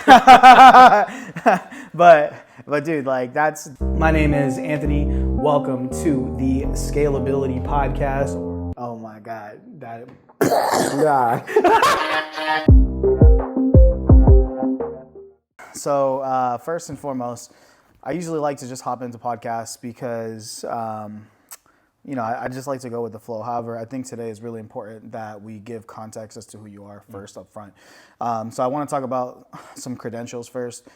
but dude, like my name is Anthony. Welcome to the Scalability Podcast. Oh my God, that. So first and foremost, I usually like to just hop into podcasts because, I just like to go with the flow. However, I think today is really important that we give context as to who you are first up front. So I want to talk about some credentials first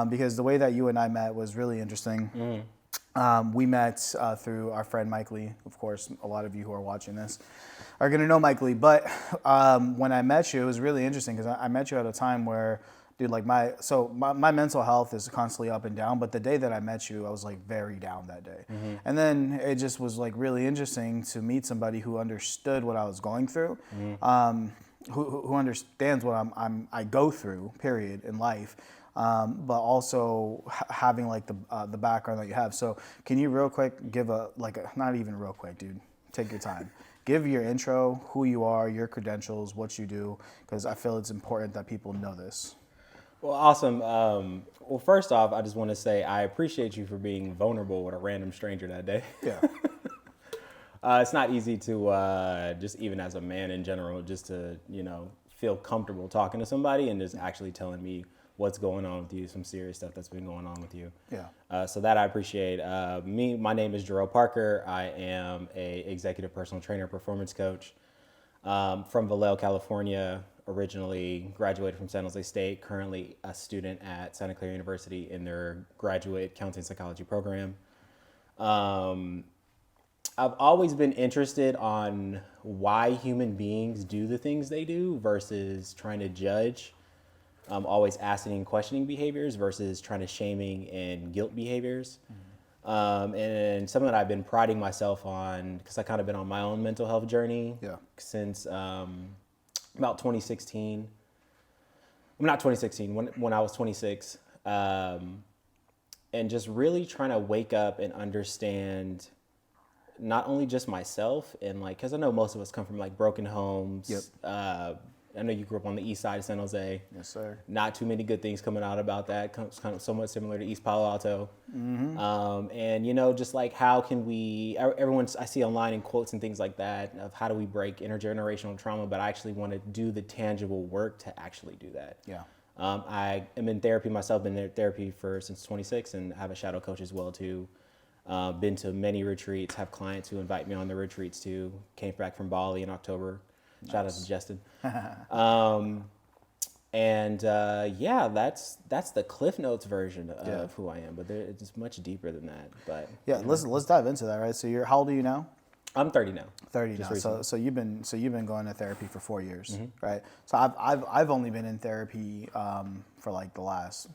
because the way that you and I met was really interesting. We met through our friend Mike Lee. Of course, a lot of you who are watching this are going to know Mike Lee. But when I met you, it was really interesting because I met you at a time where, dude, like my mental health is constantly up and down. But the day that I met you, I was like very down that day. And then it just was like really interesting to meet somebody who understood what I was going through, who understands what I go through, period, in life. But also having like the background that you have. So can you real quick give not even real quick, dude, take your time. Give your intro, who you are, your credentials, what you do, because I feel it's important that people know this. Well, awesome. Well, first off, I just want to say I appreciate you for being vulnerable with a random stranger that day. Yeah. It's not easy to, just even as a man in general, just to, feel comfortable talking to somebody and just actually telling me what's going on with you, some serious stuff that's been going on with you. Yeah. So that I appreciate. My name is Jarelle Parker. I am a executive personal trainer, performance coach from Vallejo, California. Originally graduated from San Jose State, currently a student at Santa Clara University in their graduate counseling psychology program. I've always been interested on why human beings do the things they do versus trying to judge. Always asking and questioning behaviors versus trying to shaming and guilt behaviors. And something that I've been priding myself on because I kind of been on my own mental health journey since about 2016. I'm not 2016, when I was 26. And just really trying to wake up and understand not only just myself and like, because I know most of us come from like broken homes. I know you grew up on the east side of San Jose. Yes, sir. Not too many good things coming out about that. Kind of somewhat similar to East Palo Alto. And, just like how can we, I see online in quotes and things like that of how do we break intergenerational trauma, but I actually want to do the tangible work to actually do that. Yeah. I am in therapy myself, been in therapy since 26 and have a shadow coach as well too. Been to many retreats, have clients who invite me on their retreats too. Came back from Bali in October. Nice. Shout out to Justin. That's the Cliff Notes version of who I am, but it's much deeper than that. But let's dive into that, right? So how old are you now? I'm 30 now. 30 now. So you've been going to therapy for 4 years, right? So I've only been in therapy for like the last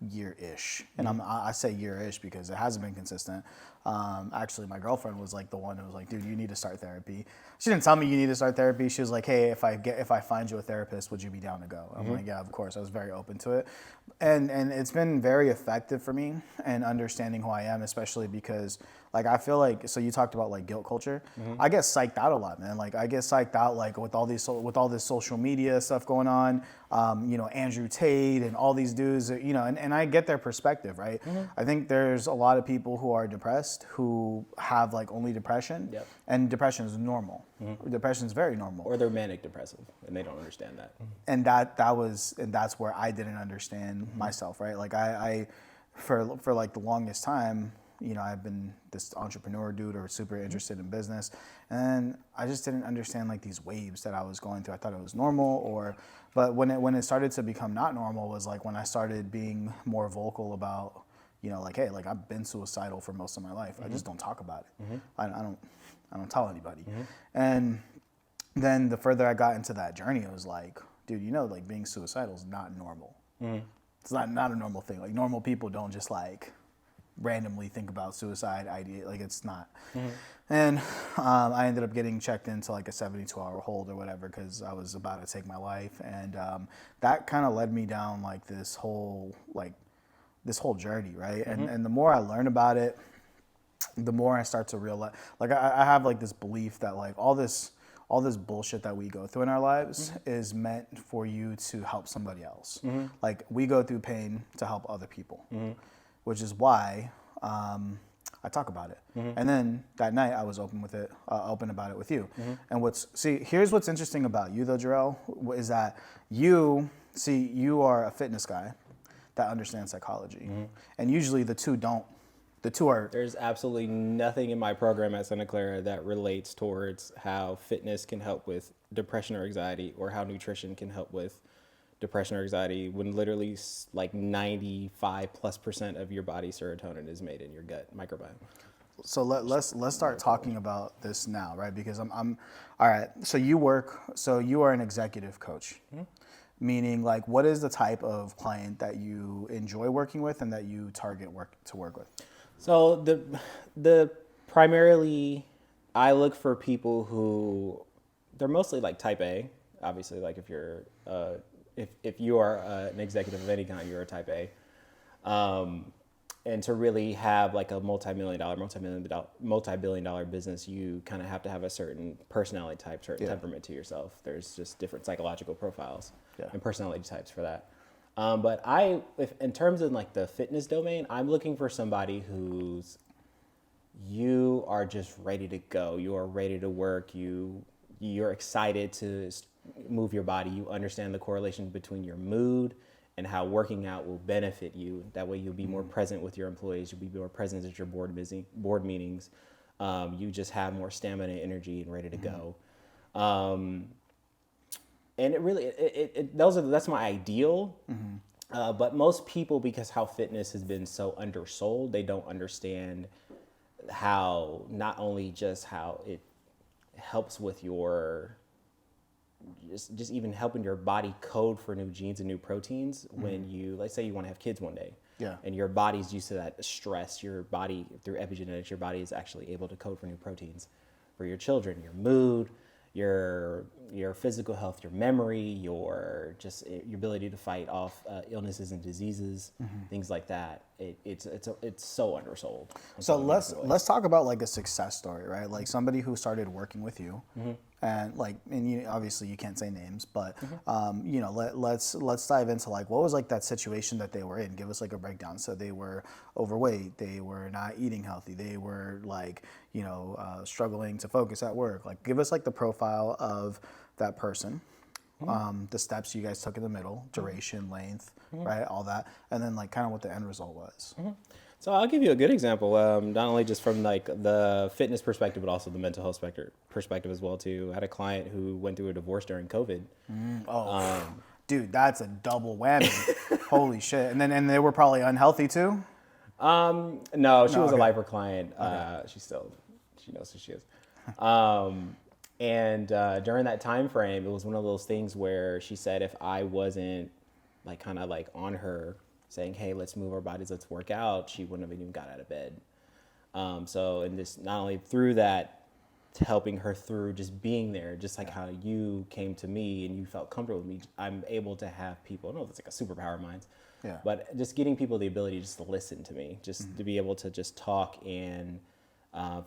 year-ish, and I say year-ish because it hasn't been consistent. Actually, my girlfriend was like the one who was like, dude, you need to start therapy. She didn't tell me you need to start therapy. She was like, hey, if I find you a therapist, would you be down to go? I'm like, yeah, of course. I was very open to it. And it's been very effective for me in understanding who I am, especially because like I feel like, so you talked about like guilt culture. I get psyched out a lot, man. Like I get psyched out like with all this social media stuff going on, Andrew Tate and all these dudes, and I get their perspective, right? I think there's a lot of people who are depressed who have like only depression, and depression is normal. Depression is very normal. Or they're manic depressive and they don't understand that. And that's where I didn't understand myself, right? Like I for like the longest time, I've been this entrepreneur dude or super interested in business, and I just didn't understand like these waves that I was going through. I thought it was normal, but when it started to become not normal was like when I started being more vocal about, like, hey, like I've been suicidal for most of my life. I just don't talk about it. I don't tell anybody. And then the further I got into that journey, it was like, dude, like being suicidal is not normal. It's not a normal thing. Like normal people don't just like randomly think about suicide idea. Like it's not. And I ended up getting checked into like a 72-hour hold or whatever because I was about to take my life. And that kind of led me down like this whole journey, right? And the more I learn about it, the more I start to realize, like I have like this belief that like all this all this bullshit that we go through in our lives is meant for you to help somebody else. Like we go through pain to help other people, which is why I talk about it. And then that night I was open about it with you. And here's what's interesting about you though, Jarelle, is that you are a fitness guy that understands psychology. And usually the two don't. The two are... There's absolutely nothing in my program at Santa Clara that relates towards how fitness can help with depression or anxiety, or how nutrition can help with depression or anxiety, when literally like 95+% of your body serotonin is made in your gut microbiome. So let's start talking about this now, right? Because I'm all right. So you are an executive coach, meaning like what is the type of client that you enjoy working with and that you target to work with? So the primarily, I look for people who, they're mostly like type A. Obviously, like if you're if you are an executive of any kind, you're a type A. And to really have like a multi-billion dollar business, you kind of have to have a certain personality type, certain temperament to yourself. There's just different psychological profiles and personality types for that. But in terms of like the fitness domain, I'm looking for somebody you are just ready to go. You are ready to work. You're excited to move your body. You understand the correlation between your mood and how working out will benefit you. That way you'll be more present with your employees. You'll be more present at your board meetings. You just have more stamina, energy, and ready to go. And it really, that's my ideal. But most people, because how fitness has been so undersold, they don't understand how, not only just how it helps with your, just even helping your body code for new genes and new proteins. When you, let's say you want to have kids one day, and your body's used to that stress, your body, through epigenetics, your body is actually able to code for new proteins for your children, your mood, your physical health, your memory, your ability to fight off illnesses and diseases, things like that. It's so undersold. So let's talk about like a success story, right? Like somebody who started working with you, and you, obviously you can't say names, but let's dive into like what was like that situation that they were in. Give us like a breakdown. So they were overweight, they were not eating healthy, they were like struggling to focus at work. Like give us like the profile of that person, the steps you guys took in the middle, duration, length, right, all that, and then like kind of what the end result was. So I'll give you a good example, not only just from like the fitness perspective, but also the mental health perspective as well too. I had a client who went through a divorce during COVID. Dude, that's a double whammy. Holy shit. And they were probably unhealthy too? No, she was a lifer client. She knows who she is. And during that time frame, it was one of those things where she said if I wasn't like kind of like on her saying, hey, let's move our bodies, let's work out, she wouldn't have even got out of bed. So, and just not only through that, helping her through just being there, just like how you came to me and you felt comfortable with me, I'm able to have people, I don't know if it's like a superpower of mine, but just getting people the ability just to listen to me, just to be able to just talk and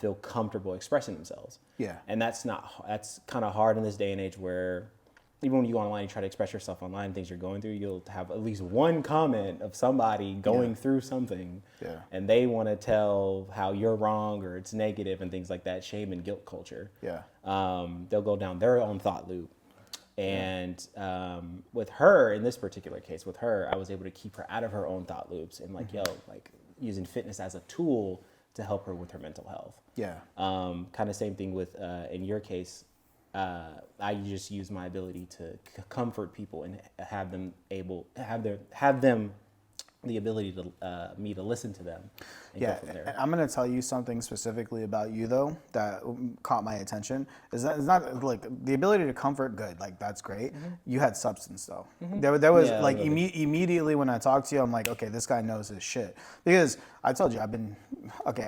feel comfortable expressing themselves. And that's kind of hard in this day and age where even when you go online, you try to express yourself online, things you're going through, you'll have at least one comment of somebody going through something, and they want to tell how you're wrong or it's negative and things like that, shame and guilt culture. They'll go down their own thought loop. And with her, in this particular case, I was able to keep her out of her own thought loops and like, like using fitness as a tool to help her with her mental health. Kind of same thing with, in your case, I just use my ability to comfort people and have them the ability to me to listen to them. And go from there. I'm going to tell you something specifically about you though that caught my attention. Is that it's not like the ability to comfort, good, like that's great. You had substance though. There was like immediately when I talked to you, I'm like, okay, this guy knows his shit, because I told you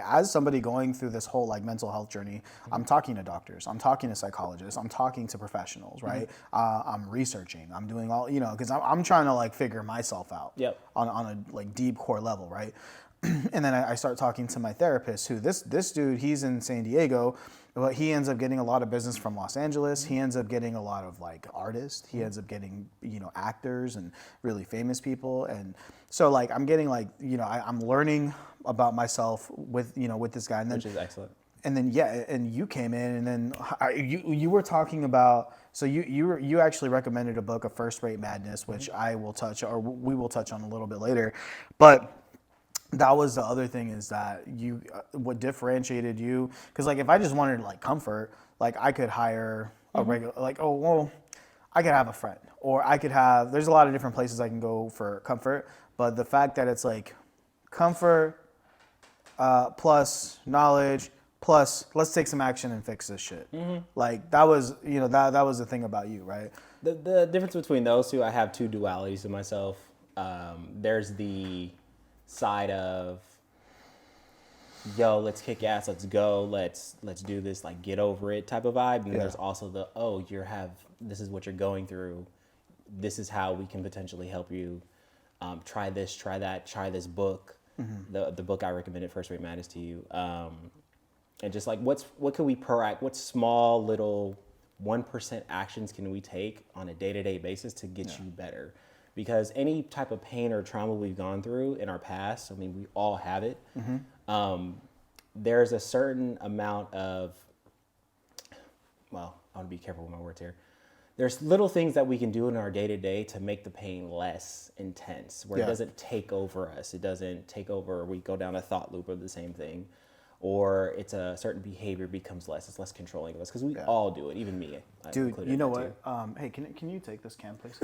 as somebody going through this whole like mental health journey, I'm talking to doctors, I'm talking to psychologists, I'm talking to professionals, right? I'm researching, I'm doing all, because I'm trying to like figure myself out on a like deep core level, right? And then I start talking to my therapist, who this dude, he's in San Diego, but he ends up getting a lot of business from Los Angeles. He ends up getting a lot of like artists. He ends up getting, actors and really famous people. And so like I'm getting like, I'm learning about myself with this guy. And then, which is excellent. And then and you came in, and then you were talking about, so you actually recommended a book, A First Rate Madness, which we will touch on a little bit later, but that was the other thing, is that what differentiated you, because like if I just wanted like comfort, like I could hire a regular, like, oh well, I could have a friend, or there's a lot of different places I can go for comfort, but the fact that it's like comfort plus knowledge plus let's take some action and fix this shit. Like that was that was the thing about you, right? The difference between those two, I have two dualities in myself. There's the side of, yo, let's kick ass, let's go, let's do this, like get over it type of vibe. And then there's also the, this is what you're going through, this is how we can potentially help you, try this, try that, try this book, the book I recommended, First Rate Madness, to you, and just like what can we what small little 1% actions can we take on a day-to-day basis to get you better. Because any type of pain or trauma we've gone through in our past, I mean, we all have it. There's a certain amount of, well, I want to be careful with my words here. There's little things that we can do in our day-to-day to make the pain less intense, where it doesn't take over us. It doesn't take over, we go down a thought loop of the same thing. Or it's a certain behavior becomes less, it's less controlling of us, because we all do it, even me. Dude, you know what? Hey, can you take this can, please?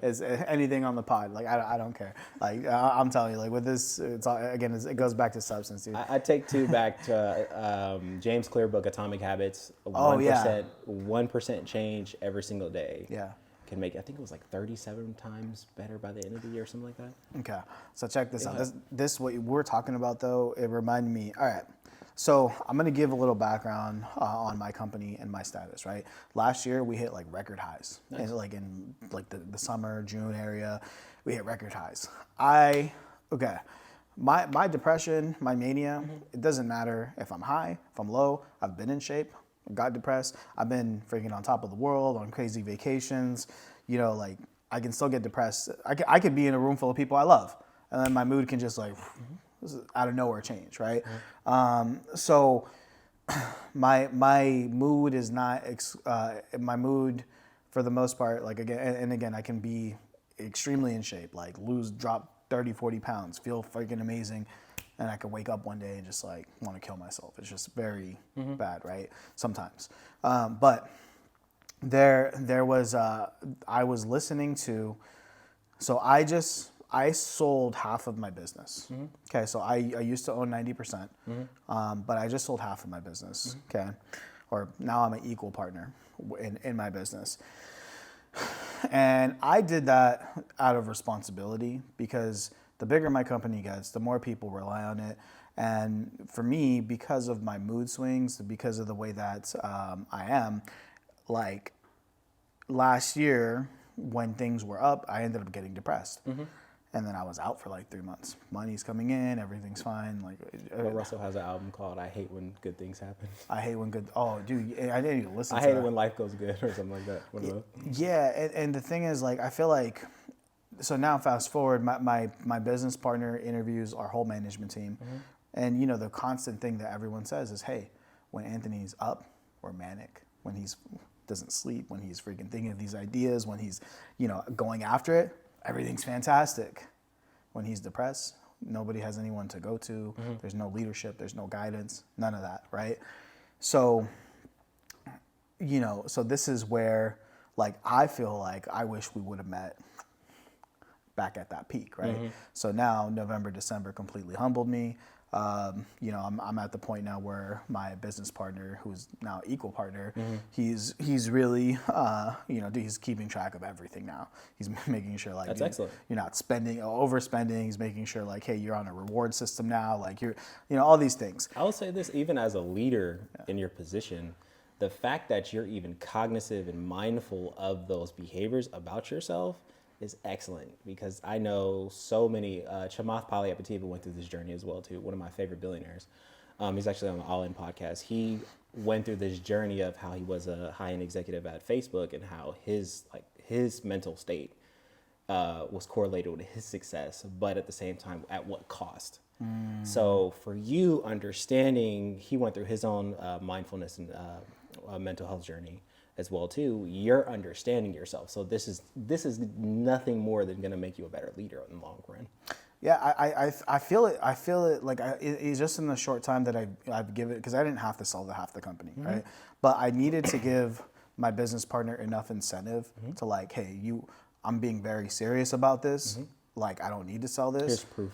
Is anything on the pod? Like I don't care. Like I'm telling you, like with this, it goes back to substance, dude. I take two back to James Clear book, Atomic Habits. 1% change every single day. Yeah. Can make, I think it was like 37 times better by the end of the year or something like that. Okay, so check this out. This what we're talking about though. It reminded me. All right. So I'm gonna give a little background on my company and my status. Right, last year we hit like record highs, and in the summer, June area, we hit record highs. My depression, my mania, it doesn't matter if I'm high, if I'm low. I've been in shape, got depressed. I've been freaking on top of the world on crazy vacations. Like I can still get depressed. I could be in a room full of people I love, and then my mood can just like out of nowhere change, right? So my mood is not my mood for the most part, like again I can be extremely in shape, like drop 30 40 pounds, feel freaking amazing, and I could wake up one day and just like want to kill myself. It's just very bad, right? Sometimes, but there was I was listening to, so I sold half of my business. Okay, so I used to own 90%, but I just sold half of my business. Okay, or now I'm an equal partner in my business. And I did that out of responsibility, because the bigger my company gets, the more people rely on it. And for me, because of my mood swings, because of the way that I am, like last year when things were up, I ended up getting depressed. And then I was out for like 3 months. Money's coming in, everything's fine. Like Russell has an album called "I Hate When Good Things Happen." I hate when good. Oh, dude, I didn't even listen. I hate it when life goes good, or something like that. Yeah, and the thing is, like, I feel like, so now fast forward, my business partner interviews our whole management team, and the constant thing that everyone says is, hey, when Anthony's up, we're manic. When he's doesn't sleep, when he's freaking thinking of these ideas, when he's going after it, everything's fantastic. When he's depressed, nobody has anyone to go to. There's no leadership. There's no guidance. None of that, right? So, so this is where, like, I feel like I wish we would have met back at that peak, right? So now November, December completely humbled me. I'm at the point now where my business partner, who's now equal partner, he's really, he's keeping track of everything now. He's making sure, like, that's excellent. You're not overspending. He's making sure, like, hey, you're on a reward system now. Like, you're, all these things. I will say this, even as a leader in your position, the fact that you're even cognizant and mindful of those behaviors about yourself, is excellent because I know so many. Chamath Palihapitiya went through this journey as well too. One of my favorite billionaires. He's actually on the All In podcast. He went through this journey of how he was a high-end executive at Facebook and how his mental state was correlated with his success, but at the same time, at what cost? So for you understanding, he went through his own mindfulness and mental health journey as well too. You're understanding yourself. So this is nothing more than going to make you a better leader in the long run. Yeah, I feel it. I feel it like it's just in the short time that I've given, because I didn't have to sell half the company, right? But I needed to give my business partner enough incentive to like, hey, I'm being very serious about this. Like, I don't need to sell this. Here's proof.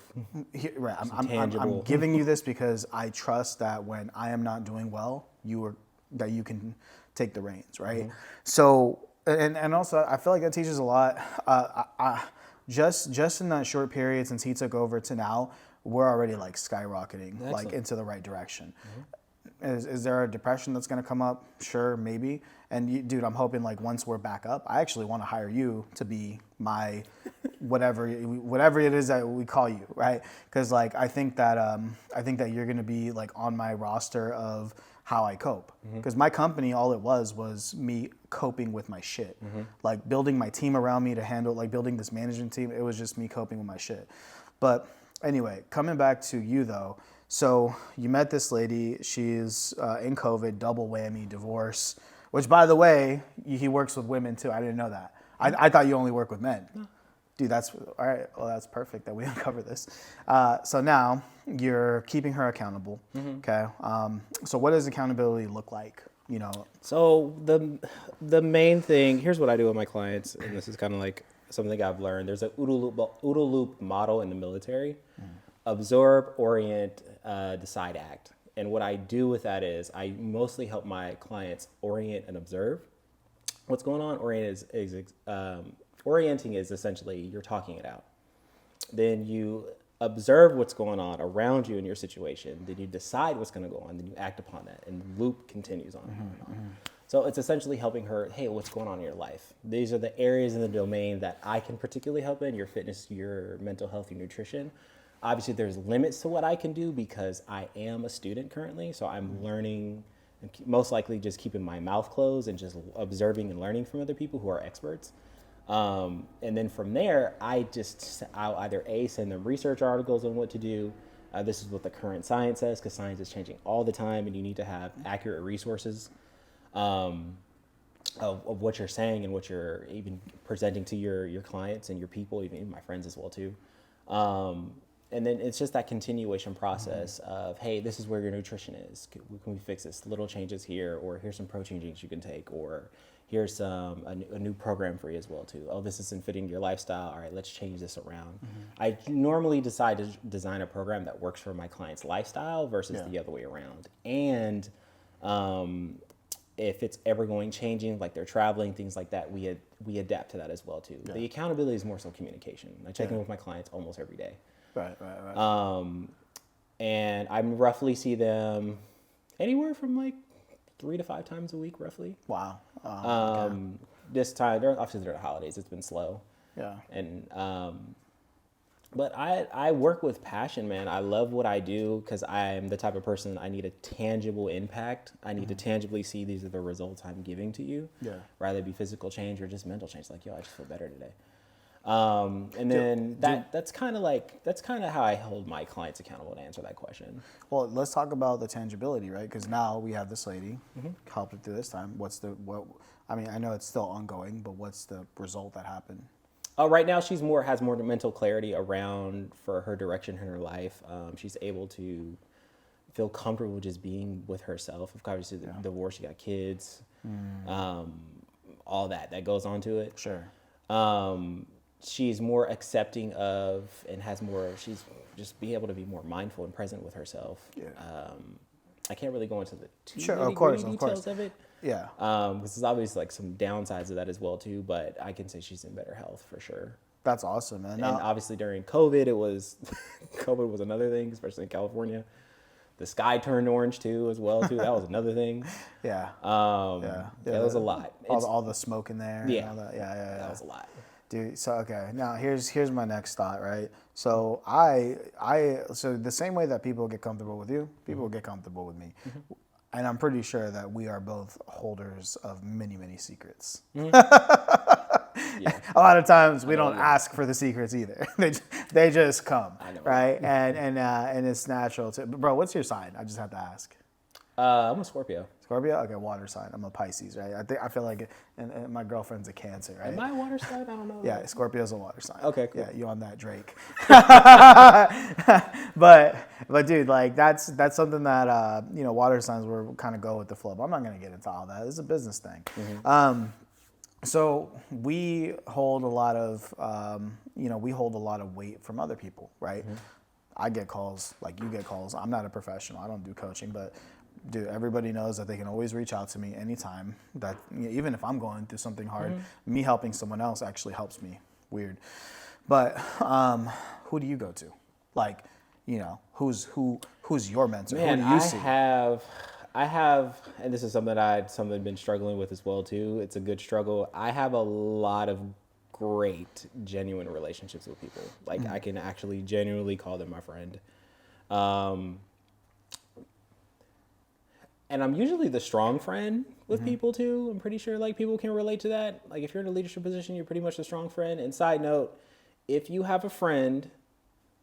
Right. I'm giving you this because I trust that when I am not doing well, that you can take the reins, right? So, and also I feel like that teaches a lot. Just in that short period since he took over to now, we're already like skyrocketing. Excellent. Like into the right direction. Is there a depression that's going to come up? Sure, maybe. And dude, I'm hoping like once we're back up, I actually want to hire you to be my whatever it is that we call you, right? Because like I think that you're going to be like on my roster of how I cope. Because my company, all it was me coping with my shit. Like building my team around me to handle, like building this management team, it was just me coping with my shit. But anyway, coming back to you though, so you met this lady, she's in COVID, double whammy, divorce, which by the way, he works with women too. I didn't know that. I thought you only work with men. No. Dude, that's, all right, well, that's perfect that we uncover this. So now you're keeping her accountable, okay? So what does accountability look like, you know? So the main thing, here's what I do with my clients, and this is kind of like something I've learned. There's an OODA loop model in the military: absorb, orient, decide, act. And what I do with that is I mostly help my clients orient and observe what's going on. Orienting is essentially you're talking it out. Then you observe what's going on around you in your situation. Then you decide what's going to go on. Then you act upon that. And the loop continues on and on. So it's essentially helping her, hey, what's going on in your life? These are the areas in the domain that I can particularly help in: your fitness, your mental health, your nutrition. Obviously, there's limits to what I can do because I am a student currently. So I'm learning, and most likely just keeping my mouth closed and just observing and learning from other people who are experts. And then from there, I'll either send them research articles on what to do. This is what the current science says, because science is changing all the time, and you need to have accurate resources of what you're saying and what you're even presenting to your clients and your people, even my friends as well too. And then it's just that continuation process of, hey, this is where your nutrition is. Can we fix this? Little changes here, or here's some protein drinks you can take, or here's a new program for you as well too. Oh, this isn't fitting your lifestyle. All right, let's change this around. I normally decide to design a program that works for my client's lifestyle versus the other way around. And if it's ever going changing, like they're traveling, things like that, we adapt to that as well too. The accountability is more so communication. I check in with my clients almost every day. Right. And I roughly see them anywhere from like 3 to 5 times a week, roughly. Wow. This time, obviously during the holidays, it's been slow. Yeah. And but I work with passion, man. I love what I do because I'm the type of person, I need a tangible impact. I need to tangibly see these are the results I'm giving to you. Yeah. Rather it be physical change or just mental change. Like, yo, I just feel better today. And then that's kind of how I hold my clients accountable to answer that question. Well, let's talk about the tangibility, right? Because now we have this lady helped it through this time. I mean, I know it's still ongoing, but what's the result that happened? Right now, she has more mental clarity around for her direction in her life. She's able to feel comfortable just being with herself. Obviously, the divorce, she got kids, all that goes on to it. Sure. She's more accepting of and she's just be able to be more mindful and present with herself. Yeah. I can't really go into the details of it. Yeah. Because there's obviously like some downsides of that as well too, but I can say she's in better health for sure. That's awesome, man. And obviously during COVID, COVID was another thing, especially in California. The sky turned orange too, as well too. That was another thing. Yeah. That was a lot. All the smoke in there. Yeah. And all that. Yeah. That was a lot. Dude, so okay, now here's my next thought, right? So so the same way that people get comfortable with you, people get comfortable with me. And I'm pretty sure that we are both holders of many, many secrets. Yeah. A lot of times we don't ask for the secrets either. They just come, I know. right? And it's natural to. Bro, what's your sign? I just have to ask. I'm a Scorpio. Scorpio? Okay, water sign. I'm a Pisces, right? I feel like, and my girlfriend's a Cancer, right? Am I a water sign? I don't know. Yeah, Scorpio's a water sign. Okay, cool. Yeah, you on that Drake. but dude, like that's something that water signs were kind of go with the flow. But I'm not gonna get into all that. It's a business thing. So we hold a lot of weight from other people, right? I get calls like you get calls. I'm not a professional. I don't do coaching, but dude, everybody knows that they can always reach out to me anytime. That even if I'm going through something hard, me helping someone else actually helps me. Weird, but who do you go to? Like, who's your mentor? Man, who do you see? I have, and this is something I've been struggling with as well too. It's a good struggle. I have a lot of great, genuine relationships with people. Like I can actually genuinely call them my friend. And I'm usually the strong friend with people too. I'm pretty sure like people can relate to that. Like if you're in a leadership position, you're pretty much the strong friend. And side note, if you have a friend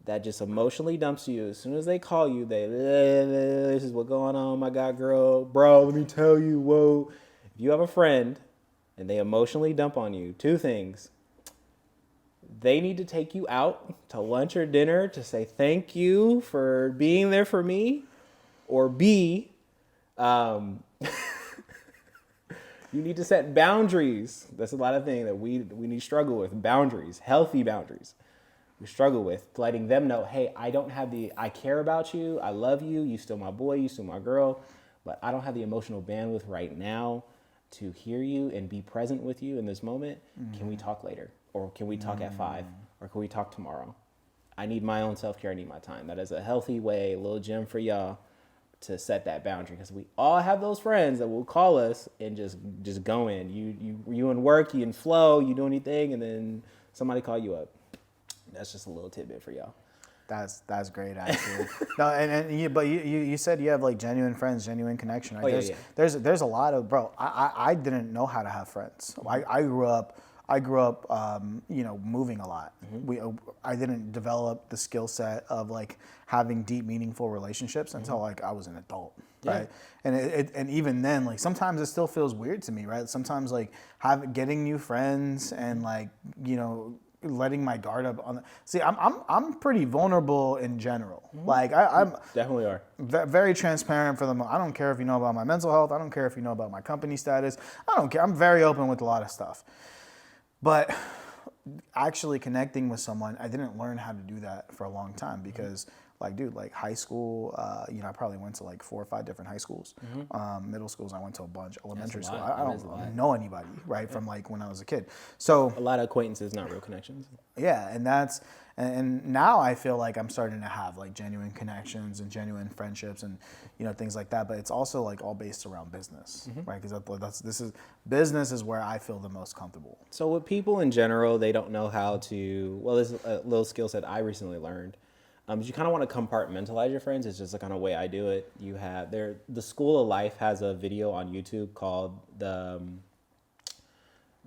that just emotionally dumps you, as soon as they call you, this is what's going on, my God, girl, bro, let me tell you, whoa. If you have a friend and they emotionally dump on you, two things. They need to take you out to lunch or dinner to say thank you for being there for me, or B, you need to set boundaries. That's a lot of things that we need to struggle with. Boundaries, healthy boundaries. We struggle with letting them know, hey, I care about you. I love you. You still my boy. You still my girl. But I don't have the emotional bandwidth right now to hear you and be present with you in this moment. Can we talk later? Or can we talk at 5? Or can we talk tomorrow? I need my own self-care. I need my time. That is a healthy way, a little gem for y'all to set that boundary, because we all have those friends that will call us and just go in. You in work, you in flow, you do anything, and then somebody call you up. That's just a little tidbit for y'all. That's great, actually. No, but you said you have like genuine friends, genuine connection. Right? There's a lot of, bro. I didn't know how to have friends. I grew up moving a lot. I didn't develop the skill set of like having deep, meaningful relationships until like I was an adult, right? And even then, like sometimes it still feels weird to me, right? Sometimes like getting new friends and like letting my guard up on. See, I'm pretty vulnerable in general. Like I'm definitely are very transparent for them. I don't care if you know about my mental health. I don't care if you know about my company status. I don't care. I'm very open with a lot of stuff. But actually connecting with someone, I didn't learn how to do that for a long time because, like, dude, like high school, I probably went to like 4 or 5 different high schools. Middle schools, I went to a bunch. Elementary school, I don't know anybody, right, from like when I was a kid. So a lot of acquaintances, not real connections. Yeah, and now I feel like I'm starting to have like genuine connections and genuine friendships and things like that. But it's also like all based around business, right? Because business is where I feel the most comfortable. So with people in general, they don't know how to. Well, there's a little skill set I recently learned. You kind of want to compartmentalize your friends. It's just the kind of way I do it. You have the School of Life has a video on YouTube called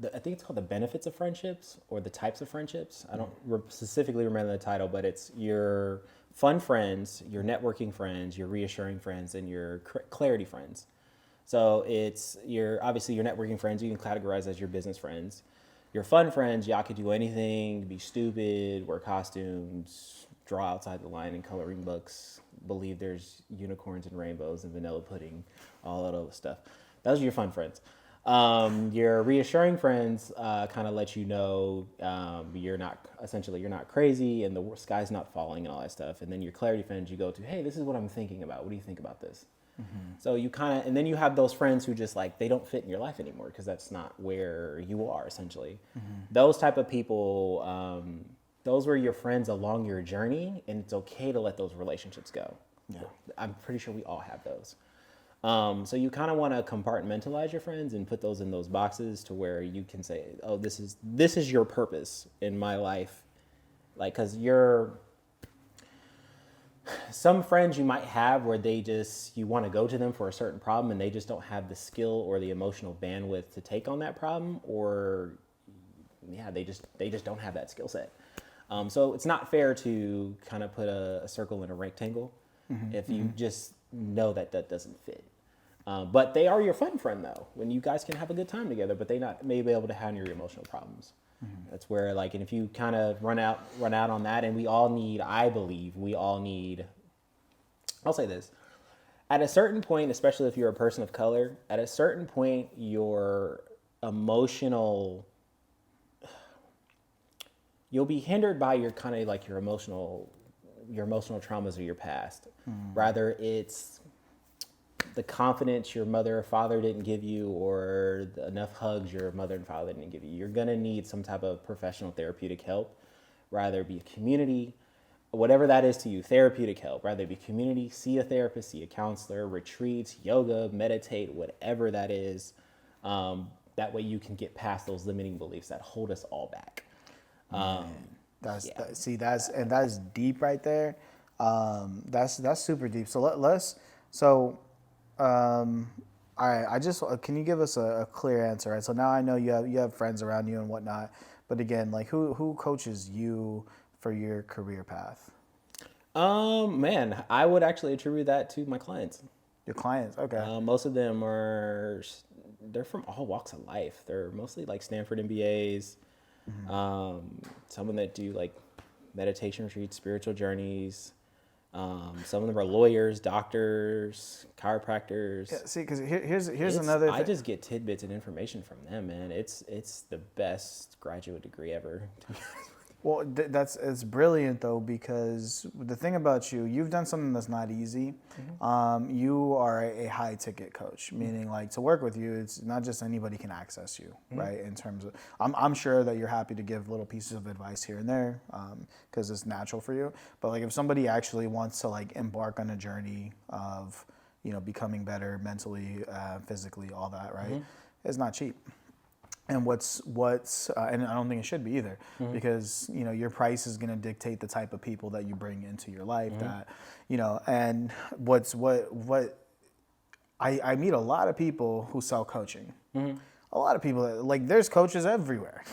I think it's called The Benefits of Friendships or The Types of Friendships. I don't specifically remember the title, but it's your fun friends, your networking friends, your reassuring friends, and your clarity friends. So it's obviously your networking friends, you can categorize as your business friends. Your fun friends, y'all could do anything, be stupid, wear costumes, draw outside the line in coloring books, believe there's unicorns and rainbows and vanilla pudding, all that other stuff. Those are your fun friends. Your reassuring friends kind of let you know you're not crazy and the sky's not falling and all that stuff. And then your clarity friends, you go to, hey, this is what I'm thinking about. What do you think about this? So you and then you have those friends who just like, they don't fit in your life anymore because that's not where you are essentially. Those type of people, those were your friends along your journey, and it's okay to let those relationships go. Yeah. I'm pretty sure we all have those. So you kind of want to compartmentalize your friends and put those in those boxes to where you can say, oh, this is your purpose in my life. Like, cause some friends you might have where you want to go to them for a certain problem and they just don't have the skill or the emotional bandwidth to take on that problem, or they just don't have that skill set. So it's not fair to kind of put a circle in a rectangle if you just know that doesn't fit. But they are your fun friend though, when you guys can have a good time together, but they may be able to handle your emotional problems. That's where and if you kind of run out on that, and I believe we all need, I'll say this, at a certain point, especially if you're a person of color, at a certain point, your emotional, you'll be hindered by your kind of like your emotional traumas of your past. Rather it's the confidence your mother or father didn't give you, or enough hugs your mother and father didn't give you. You're going to need some type of professional therapeutic help, rather be a community, whatever that is to you, therapeutic help, rather be community, see a therapist, see a counselor, retreats, yoga, meditate, whatever that is. That way you can get past those limiting beliefs that hold us all back. That's deep right there. That's super deep. So all right, can you give us a clear answer? Right. So now I know you have friends around you and whatnot, but again, like who coaches you for your career path? Man, I would actually attribute that to my clients. Your clients, okay. Most of them they're from all walks of life. They're mostly like Stanford MBAs. Some of them that do like meditation retreats, spiritual journeys. Some of them are lawyers, doctors, chiropractors. Yeah, see, because here's another thing. I just get tidbits and information from them, man. It's the best graduate degree ever. Well, it's brilliant though, because the thing about you've done something that's not easy. You are a high ticket coach, meaning like to work with you, it's not just anybody can access you, right? In terms of, I'm sure that you're happy to give little pieces of advice here and there, because it's natural for you. But like if somebody actually wants to like embark on a journey of, becoming better mentally, physically, all that, right? It's not cheap. And and I don't think it should be either, because your price is going to dictate the type of people that you bring into your life. That and I meet a lot of people who sell coaching. A lot of people there's coaches everywhere,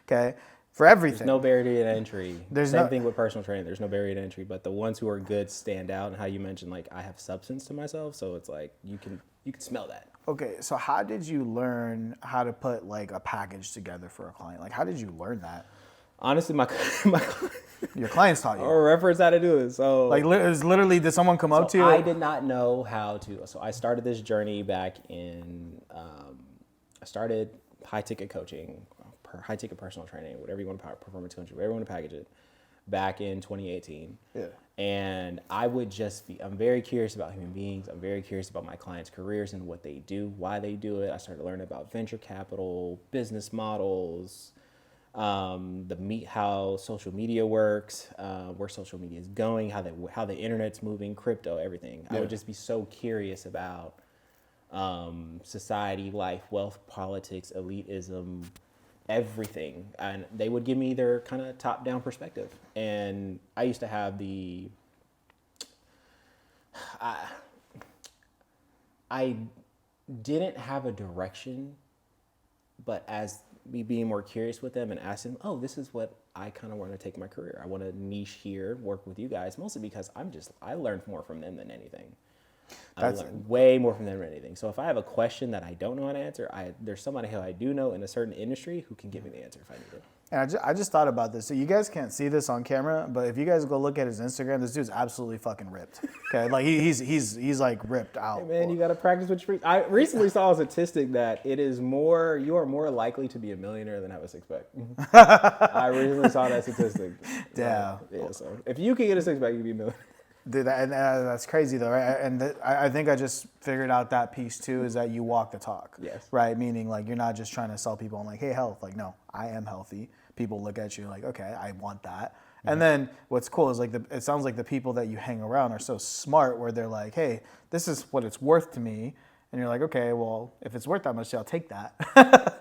okay, for everything. There's no barrier to entry. Same thing with personal training. There's no barrier to entry, but the ones who are good stand out. And how you mentioned I have substance to myself, so it's like you can smell that. Okay, so how did you learn how to put a package together for a client? Like, how did you learn that? Honestly, my your clients taught you. Or reference how to do it. So literally, did someone come up to you? I did not know how to. So I started this journey back in. I started high ticket coaching, high ticket personal training, whatever you want to performance coaching, whatever you want to package it, back in 2018. Yeah. And I would I'm very curious about human beings. I'm very curious about my clients' careers and what they do, why they do it. I started learning about venture capital, business models, how social media works, where social media is going, how the internet's moving, crypto, everything. Yeah. I would just be so curious about society, life, wealth, politics, elitism, everything, and they would give me their kind of top-down perspective. And I used to have I didn't have a direction, but as me being more curious with them and asking, oh, this is what I kind of want to take my career. I want to niche here, work with you guys, mostly because I learned more from them than anything. I learned way more from them than anything. So if I have a question that I don't know how to answer, there's somebody who I do know in a certain industry who can give me the answer if I need it. And I just thought about this. So you guys can't see this on camera, but if you guys go look at his Instagram, this dude's absolutely fucking ripped. Okay, he's like ripped out. Hey man, you gotta practice what you preach. I recently saw a statistic that you are more likely to be a millionaire than have a six pack. I recently saw that statistic. Damn. Yeah. So if you can get a six pack, you can be a millionaire. Dude, that's crazy though, right? And I think I just figured out that piece too, is that you walk the talk. Yes. Right, meaning you're not just trying to sell people on hey, health. No, I am healthy. people look at you like, okay, I want that. And then what's cool is like it sounds like the people that you hang around are so smart where they're like, hey, this is what it's worth to me. And you're like, okay, well, if it's worth that much, I'll take that.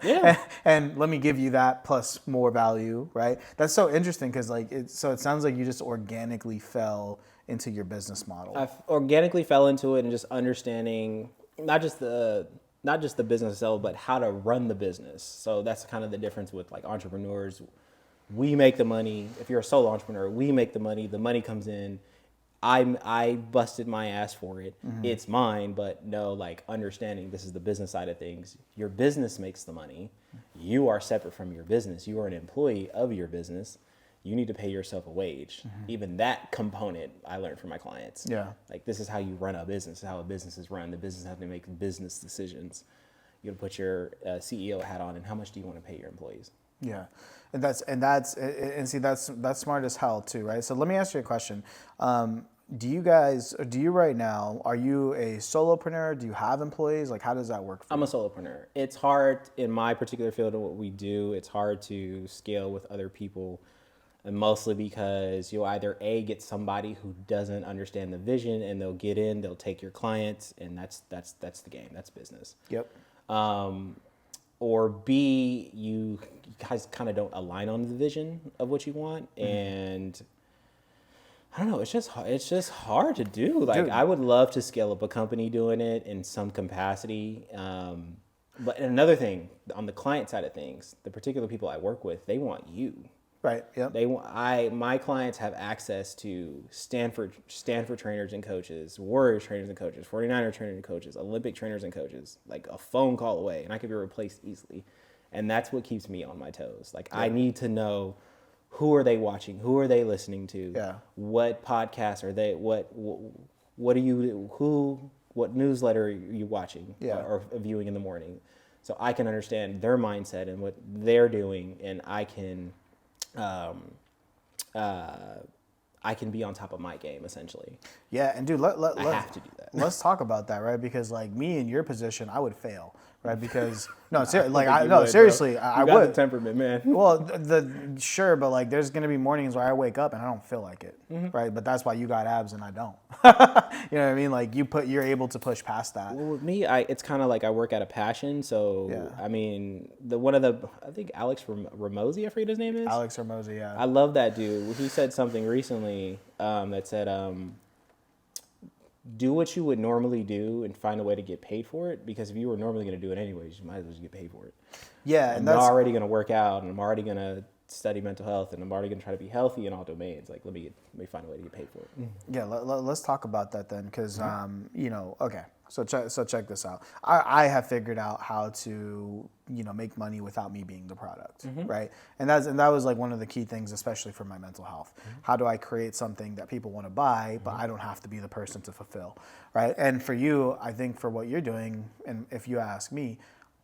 Yeah. and let me give you that plus more value, right? That's so interesting because like so it sounds like you just organically fell into your business model. I organically fell into it and just understanding not just the business itself, but how to run the business. So that's kind of the difference with like entrepreneurs. We make the money. If you're a solo entrepreneur, we make the money. The money comes in. I busted my ass for it. It's mine, but no, like understanding this is the business side of things. Your business makes the money. You are separate from your business. You are an employee of your business. You need to pay yourself a wage. Even that component I learned from my clients. Yeah. Like this is how you run a business, how a business is run. The business has to make business decisions. You got to put your CEO hat on and how much do you want to pay your employees? Yeah, and see that's smart as hell too, right? So let me ask you a question. Do you right now, are you a solopreneur? Do you have employees? Like how does that work for I'm you? a solopreneur. It's hard in my particular field of what we do. It's hard to scale with other people, and mostly because you'll either A, get somebody who doesn't understand the vision and they'll get in, they'll take your clients, and that's the game. That's business. Yep. Or B, you guys kind of don't align on the vision of what you want, and I don't know. It's just hard to do. Like Dude. I would love to scale up a company doing it in some capacity. But another thing on the client side of things, the particular people I work with, they want you. Right. Yep. My clients have access to Stanford trainers and coaches, Warriors trainers and coaches, 49er trainers and coaches, Olympic trainers and coaches, like a phone call away, and I could be replaced easily. And that's what keeps me on my toes. Like I need to know who are they watching, who are they listening to, what podcasts are they, what newsletter are you watching or viewing in the morning, so I can understand their mindset and what they're doing, and I can be on top of my game essentially. Yeah, and dude, I have to do that. Let's talk about that, right? Because like me in your position, I would fail, right? Because seriously, I got would. the temperament, man. Well, sure, but like there's gonna be mornings where I wake up and I don't feel like it, right? But that's why you got abs and I don't. You know what I mean? Like you're able to push past that. Well, with me, it's kind of like I work out of passion. So I mean, I think Alex Ramosi, I forget his name is. Alex Ramosi, yeah. I love that dude. He said something recently that said, do what you would normally do and find a way to get paid for it, because if you were normally going to do it anyways, you might as well just get paid for it. Yeah, I'm already going to work out, and I'm already going to study mental health, and I'm already going to try to be healthy in all domains. Like let me find a way to get paid for it. Yeah, let's talk about that then, because okay. So check this out. I have figured out how to make money without me being the product, right? And that was like one of the key things, especially for my mental health. How do I create something that people want to buy, but I don't have to be the person to fulfill, right? And for you, I think for what you're doing, and if you ask me,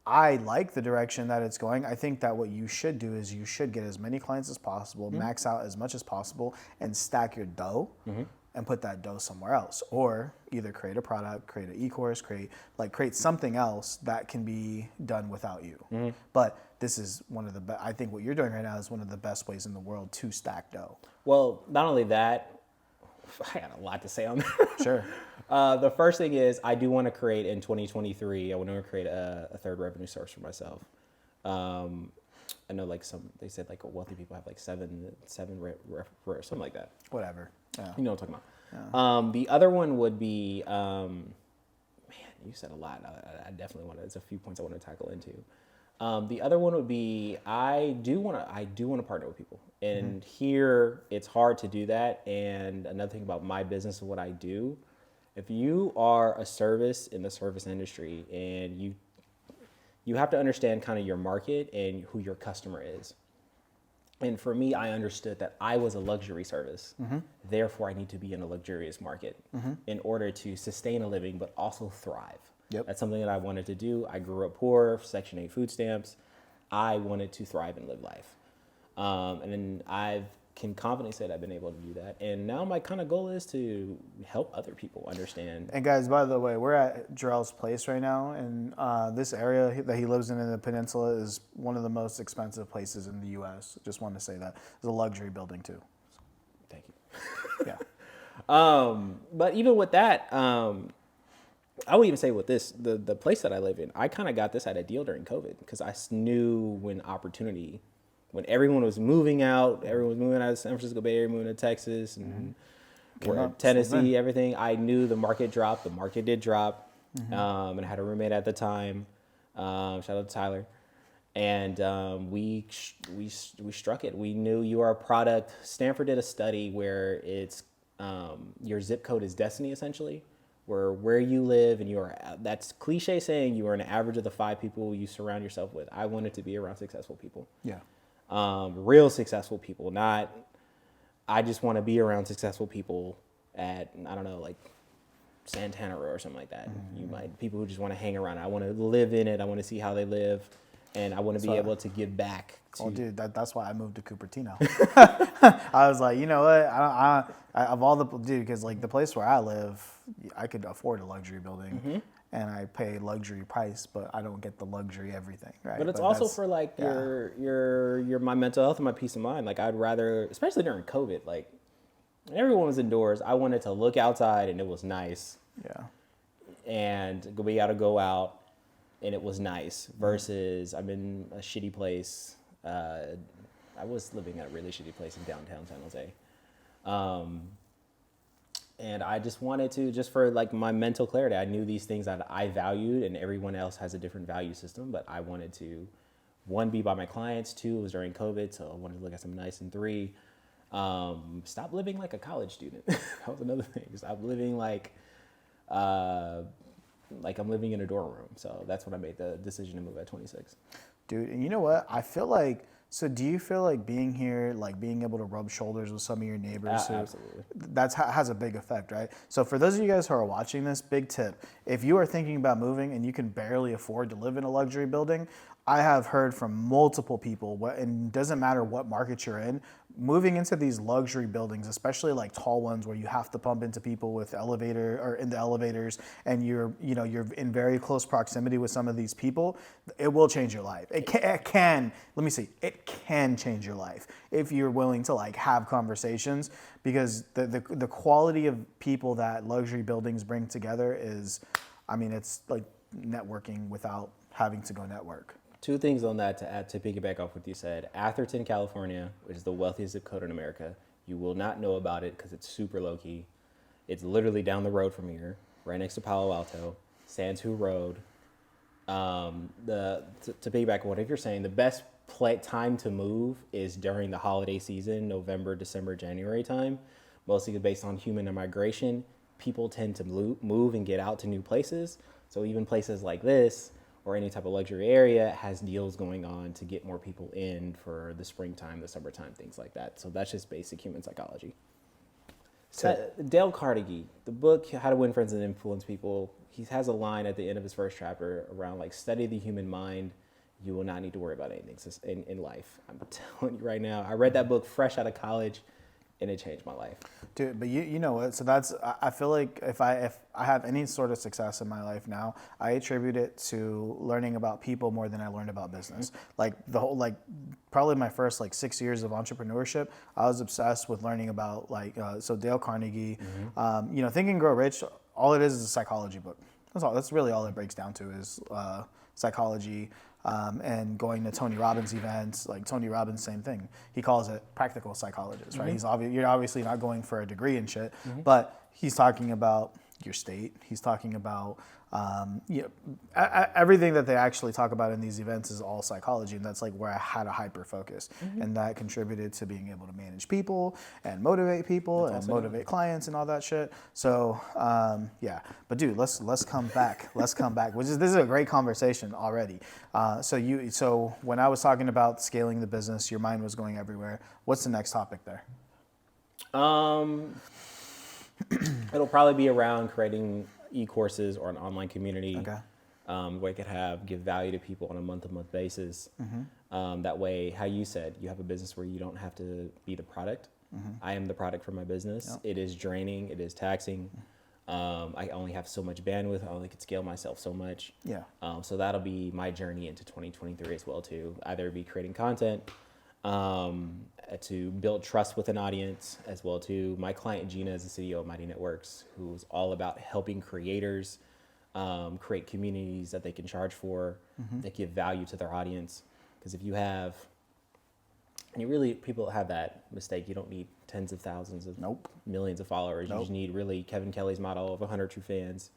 I like the direction that it's going. I think that what you should do is you should get as many clients as possible, max out as much as possible, and stack your dough and put that dough somewhere else. Or either create a product, create an e-course, create something else that can be done without you. But this is one of the I think what you're doing right now is one of the best ways in the world to stack dough. Well, not only that, I got a lot to say on that. Sure. The first thing is I do want to create in 2023. I want to create a third revenue source for myself. I know they said like wealthy people have like seven something like that. Whatever. Yeah. You know what I'm talking about. Yeah. The other one would be, man, you said a lot. I definitely there's a few points I want to tackle into. The other one would be I do want to partner with people, and here it's hard to do that. And another thing about my business and what I do, if you are a service in the service industry, and you have to understand kind of your market and who your customer is. And for me, I understood that I was a luxury service. Therefore, I need to be in a luxurious market in order to sustain a living, but also thrive. Yep. That's something that I wanted to do. I grew up poor, Section 8 food stamps. I wanted to thrive and live life. And then I've can confidently say that I've been able to do that. And now my kind of goal is to help other people understand. And guys, by the way, we're at Jarelle's place right now, and this area that he lives in the peninsula is one of the most expensive places in the U.S. Just wanted to say that. It's a luxury building too. Thank you. Yeah. But even with that, I would even say with this, the place that I live in, I kind of got this at a deal during COVID because I knew when everyone was moving out, everyone was moving out of San Francisco Bay Area, moving to Texas and Tennessee, everything. I knew the market dropped. The market did drop. And I had a roommate at the time. Shout out to Tyler. And we struck it. We knew you are a product. Stanford did a study where it's your zip code is destiny, essentially. Where you live and that's cliche saying you are an average of the 5 people you surround yourself with. I wanted to be around successful people. Yeah. Real successful people, not, I just want to be around successful people at, I don't know, like Santana Row or something like that. People who just want to hang around. I want to live in it. I want to see how they live. And I want to be able to give back. Oh, dude, that's why I moved to Cupertino. I was like, you know what? I of all the because like the place where I live, I could afford a luxury building, and I pay luxury price, but I don't get the luxury everything, right? But it's also for like your my mental health and my peace of mind. Like I'd rather, especially during COVID, like everyone was indoors. I wanted to look outside and it was nice. Yeah. And we got to go out. And it was nice versus I'm in a shitty place. I was living at a really shitty place in downtown San Jose. And I just wanted to, just for like my mental clarity, I knew these things that I valued and everyone else has a different value system, but I wanted to, 1, be by my clients, 2, it was during COVID, so I wanted to look at something nice, and 3, stop living like a college student. That was another thing. Stop living like I'm living in a dorm room. So that's when I made the decision to move at 26. Dude, and you know what? I feel like, so do you feel like being here, like being able to rub shoulders with some of your neighbors? Absolutely. Has a big effect, right? So for those of you guys who are watching this, big tip. If you are thinking about moving and you can barely afford to live in a luxury building, I have heard from multiple people, and it doesn't matter what market you're in, moving into these luxury buildings, especially like tall ones where you have to bump into people with elevator or in the elevators, and you're in very close proximity with some of these people, it will change your life. It can change your life if you're willing to like have conversations, because the quality of people that luxury buildings bring together is, I mean, it's like networking without having to go network. 2 things on that to add, to piggyback off what you said. Atherton, California, which is the wealthiest zip code in America. You will not know about it because it's super low key. It's literally down the road from here, right next to Palo Alto, Santu Road. To piggyback on what if you're saying, the best time to move is during the holiday season, November, December, January time, mostly based on human migration. People tend to move and get out to new places. So even places like this, or any type of luxury area, has deals going on to get more people in for the springtime, the summertime, things like that. So that's just basic human psychology. So Dale Carnegie, the book, How to Win Friends and Influence People, he has a line at the end of his first chapter around like, study the human mind. You will not need to worry about anything in life. I'm telling you right now, I read that book fresh out of college, and it changed my life. Dude, but you know what? So that's, I feel like if I have any sort of success in my life now, I attribute it to learning about people more than I learned about business. Like the whole, like probably my first like 6 years of entrepreneurship, I was obsessed with learning about like, so Dale Carnegie, Think and Grow Rich, all it is a psychology book. That's really all it breaks down to is psychology. And going to Tony Robbins events, like Tony Robbins, same thing. He calls it practical psychologist, right? You're obviously not going for a degree and shit, but he's talking about your state. He's talking about everything that they actually talk about in these events is all psychology, and that's like where I had a hyper focus, and that contributed to being able to manage people and motivate people and motivate clients and all that shit. So but dude, let's come back. This is a great conversation already. So when I was talking about scaling the business, your mind was going everywhere. What's the next topic there? It'll probably be around creating e-courses or an online community. Okay. where I could give value to people on a month-to-month basis. That way, how you said, you have a business where you don't have to be the product. I am the product for my business. Yep. It is draining. It is taxing. I only have so much bandwidth. I only can scale myself so much. Yeah. So that'll be my journey into 2023 as well too. Either be creating content, to build trust with an audience as well too. My client Gina is the CEO of Mighty Networks, who's all about helping creators create communities that they can charge for, that give value to their audience. Because if you have, people have that mistake. You don't need tens of thousands of millions of followers. You just need really Kevin Kelly's model of 100 true fans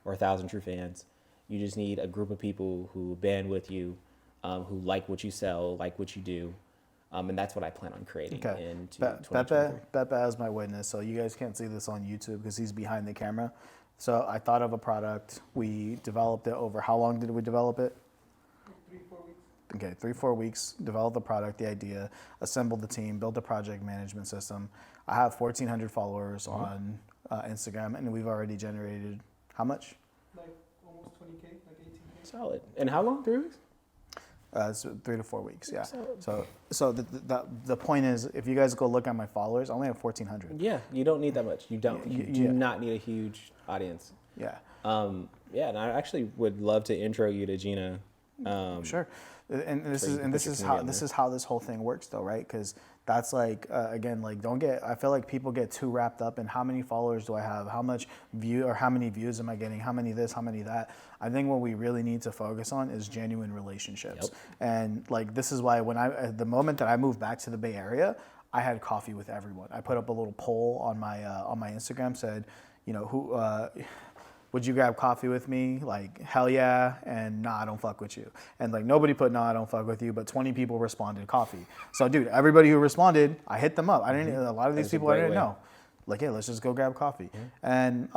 or 1,000 true fans. You just need a group of people who band with you, who like what you sell, like what you do. And that's what I plan on creating into 2023. Beppe as my witness. So you guys can't see this on YouTube because he's behind the camera. So I thought of a product. We developed it over, how long did we develop it? 3-4 weeks. Okay, 3-4 weeks, developed the product, the idea, assembled the team, built a project management system. I have 1,400 followers on Instagram, and we've already generated how much? Like almost 20K, like 18K. Solid. And how long? 3 weeks? It's 3 to 4 weeks, yeah. So the point is, if you guys go look at my followers, I only have 1,400. Yeah, you don't need that much. You don't. You do not need a huge audience. Yeah. Yeah, and I actually would love to intro you to Gina. Sure. And this is how this whole thing works, though, right? Because that's like again, like I feel like people get too wrapped up in how many followers do I have, how much view or how many views am I getting, how many this, how many that. I think what we really need to focus on is genuine relationships. Yep. And like this is why the moment that I moved back to the Bay Area, I had coffee with everyone. I put up a little poll on my Instagram, said, who. Would you grab coffee with me? Like, hell yeah, and nah, I don't fuck with you. And like nobody put nah, I don't fuck with you, but 20 people responded coffee. So dude, everybody who responded, I hit them up. A lot of these people I didn't know. Like, hey, let's just go grab coffee. And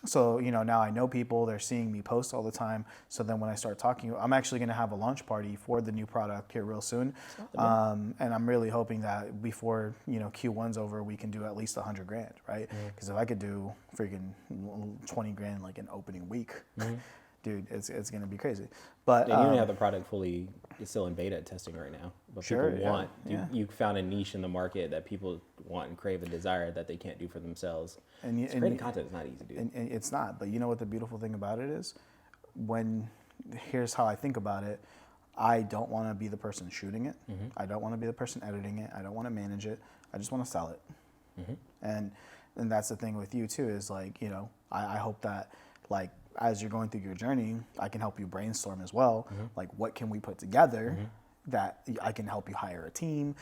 so, now I know people, they're seeing me post all the time. So then when I start talking, I'm actually going to have a launch party for the new product here real soon. And I'm really hoping that before, Q1's over, we can do at least $100,000, right? Because if I could do freaking 20 grand like an opening week, dude, it's going to be crazy. But you don't have the product fully, it's still in beta testing right now. But sure, people want, you found a niche in the market that people want and crave and desire that they can't do for themselves. And creating content is not easy, dude. And it's not, but you know what the beautiful thing about it is? Here's how I think about it. I don't want to be the person shooting it. I don't want to be the person editing it. I don't want to manage it. I just want to sell it. And that's the thing with you too, is like, I hope that like, as you're going through your journey, I can help you brainstorm as well. Like, what can we put together that I can help you hire a team,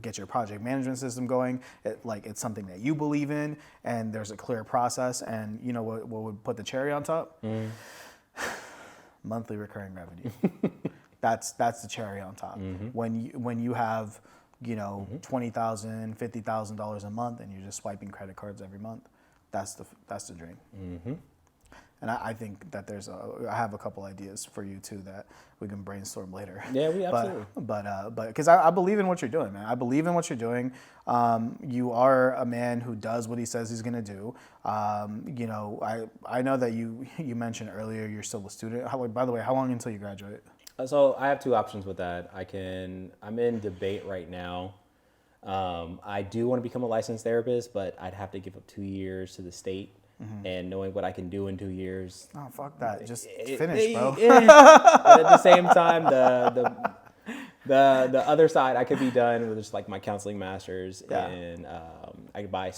get your project management system going. It's something that you believe in, and there's a clear process. And what would put the cherry on top? Monthly recurring revenue. That's the cherry on top. When you have $20,000, $50,000 a month, and you're just swiping credit cards every month, that's the dream. And I think that I have a couple ideas for you too that we can brainstorm later. Yeah, we absolutely. But because I believe in what you're doing, man. I believe in what you're doing. You are a man who does what he says he's gonna do. I know that you mentioned earlier you're still a student. By the way, how long until you graduate? So I have two options with that. I'm in debate right now. I do want to become a licensed therapist, but I'd have to give up 2 years to the state. And knowing what I can do in 2 years. Oh, fuck that. Just finish, bro. But at the same time, the other side, I could be done with just like my counseling master's, and I could by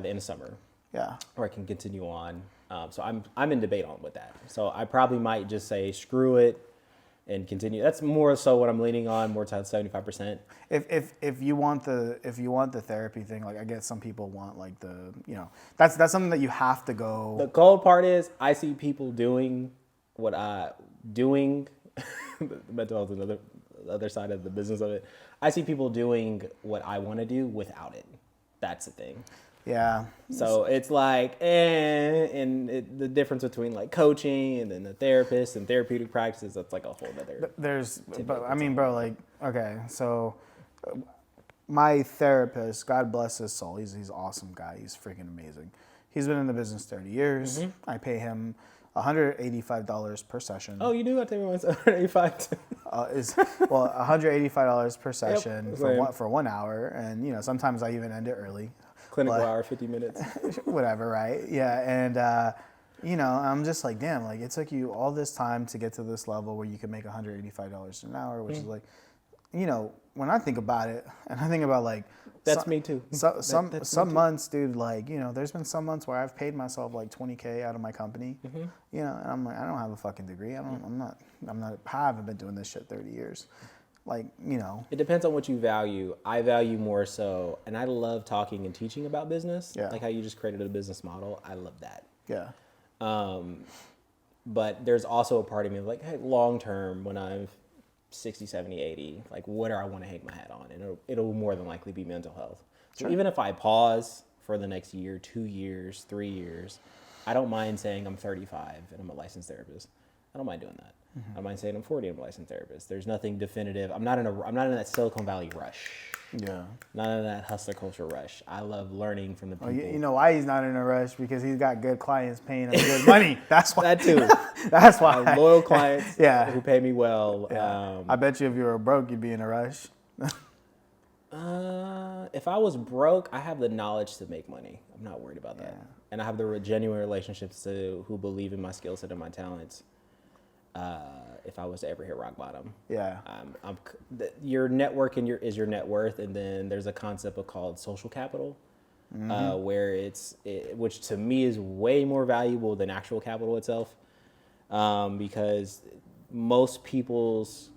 the end of summer. Yeah. Or I can continue on. So I'm in debate with that. So I probably might just say screw it and continue. That's more so what I'm leaning on, more to 75%. If you want the therapy thing, like I guess some people want like that's something that you have to go. The cold part is I see people doing what doing the mental health is the other side of the business of it. I see people doing what I want to do without it. That's the thing. Yeah. So it's like, the difference between like coaching and then the therapist and therapeutic practices, that's like a whole other. Bro, like, okay, so my therapist, God bless his soul, he's an awesome guy. He's freaking amazing. He's been in the business 30 years. I pay him $185 per session. Oh, you do have to take me once 185. Is well $185 per session same. for 1 hour, and sometimes I even end it early. Clinical But- hour, 50 minutes. Whatever, right? Yeah, and I'm just like, damn, like it took you all this time to get to this level where you can make $185 an hour, which is like, when I think about it, and I think about like That's me too. That's me too. months, dude, like, there's been some months where I've paid myself like $20K out of my company, and I'm like, I don't have a fucking degree. I haven't been doing this shit 30 years. Like, It depends on what you value. I value more so, and I love talking and teaching about business. Yeah. Like how you just created a business model. I love that. yeah, But there's also a part of me like, hey, long term, when I'm 60, 70, 80, like what do I want to hang my hat on? And it'll more than likely be mental health. So even if I pause for the next year, 2 years, 3 years, I don't mind saying I'm 35 and I'm a licensed therapist. I don't mind doing that. I don't mind saying I'm 40 and I'm a licensed therapist. There's nothing definitive. I'm not in that Silicon Valley rush. yeah. Not in that hustler culture rush. I love learning from the people. You know why he's not in a rush? Because he's got good clients paying him good money. That's why. That too. That's why. Loyal clients Yeah. who pay me well. Yeah. I bet you if you were broke, you'd be in a rush. If I was broke, I have the knowledge to make money. I'm not worried about that. Yeah. And I have the genuine relationships who believe in my skill set and my talents. If I was to ever hit rock bottom, Yeah. your network is your net worth, and then there's a concept called social capital, where which to me is way more valuable than actual capital itself, because most people's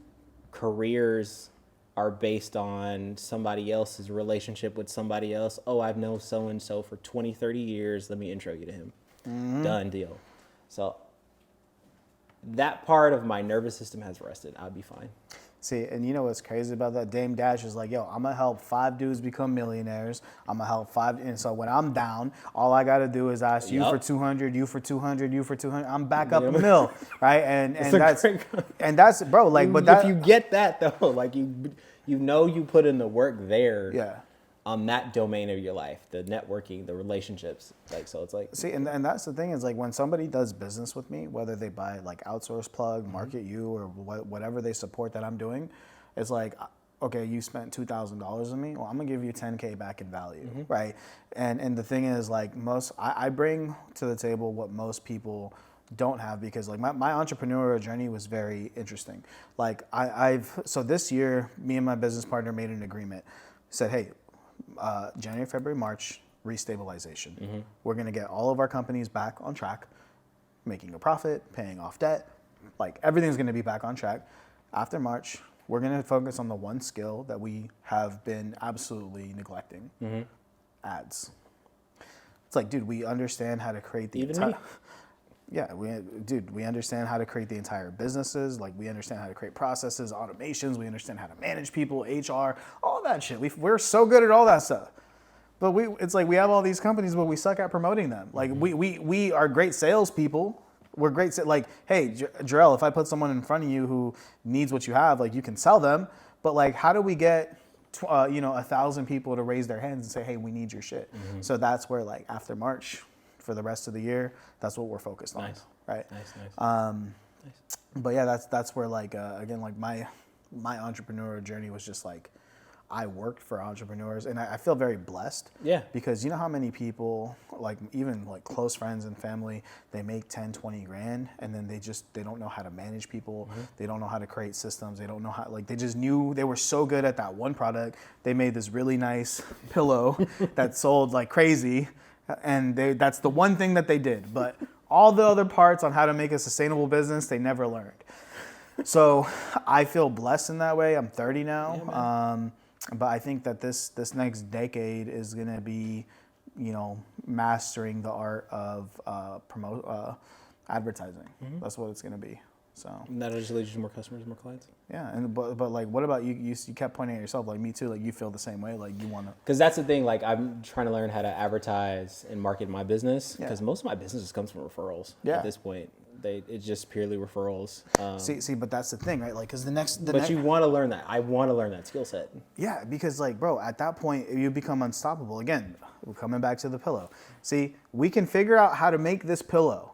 careers are based on somebody else's relationship with somebody else. Oh, I've known so-and-so for 20, 30 years. Let me intro you to him. Done deal. So that part of my nervous system has rested. I'll be fine. See, and you know what's crazy about that? Dame Dash is like, yo, I'm going to help 5 dudes become millionaires. I'm going to help 5. And so when I'm down, all I got to do is ask you for 200, you for 200, you for 200. I'm back up a mill, right? And that's, bro, like, but that. If you get that though, like you put in the work there. Yeah. On that domain of your life, the networking, the relationships, like, so it's like. See, and that's the thing is like when somebody does business with me, whether they buy like Outsource Plug, Market You, or whatever they support that I'm doing, it's like, okay, you spent $2,000 on me. Well, I'm gonna give you $10K back in value, right? And the thing is like I bring to the table what most people don't have, because like my entrepreneurial journey was very interesting. Like so this year, me and my business partner made an agreement, said, hey, January, February, March, restabilization. We're going to get all of our companies back on track, making a profit, paying off debt, like everything's going to be back on track. After March, we're going to focus on the one skill that we have been absolutely neglecting, ads. It's like, dude, we understand how to create the entire... Yeah, we understand how to create the entire businesses. Like, we understand how to create processes, automations. We understand how to manage people, HR, all that shit. We're so good at all that stuff. But it's like we have all these companies, but we suck at promoting them. Like, we are great salespeople. We're great. Like, hey, Jarelle, if I put someone in front of you who needs what you have, like, you can sell them. But like, how do we get 1,000 people to raise their hands and say, hey, we need your shit? So that's where, like, after March, for the rest of the year, that's what we're focused on. Nice. Right. Nice. But yeah, that's where like again, like my entrepreneurial journey was just like I worked for entrepreneurs, and I feel very blessed. Yeah. Because you know how many people, like even like close friends and family, they make 10, 20 grand, and then they don't know how to manage people. They don't know how to create systems. They don't know how, like, they just knew they were so good at that one product. They made this really nice pillow that sold like crazy. And that's the one thing that they did. But all the other parts on how to make a sustainable business, they never learned. So I feel blessed in that way. I'm 30 now. Yeah, but I think that this next decade is going to be, mastering the art of advertising. That's what it's going to be. So And that'll just lead you to more customers, more clients. yeah, but like, what about you? You kept pointing at yourself, like me too. Like you feel the same way. Like you want to. Because that's the thing. Like I'm trying to learn how to advertise and market my business. Because most of my business just comes from referrals. Yeah. At this point, it's just purely referrals. See, but that's the thing, right? Like, because you want to learn that. I want to learn that skill set. Yeah, because like, bro, at that point, you become unstoppable. Again, we're coming back to the pillow. See, we can figure out how to make this pillow,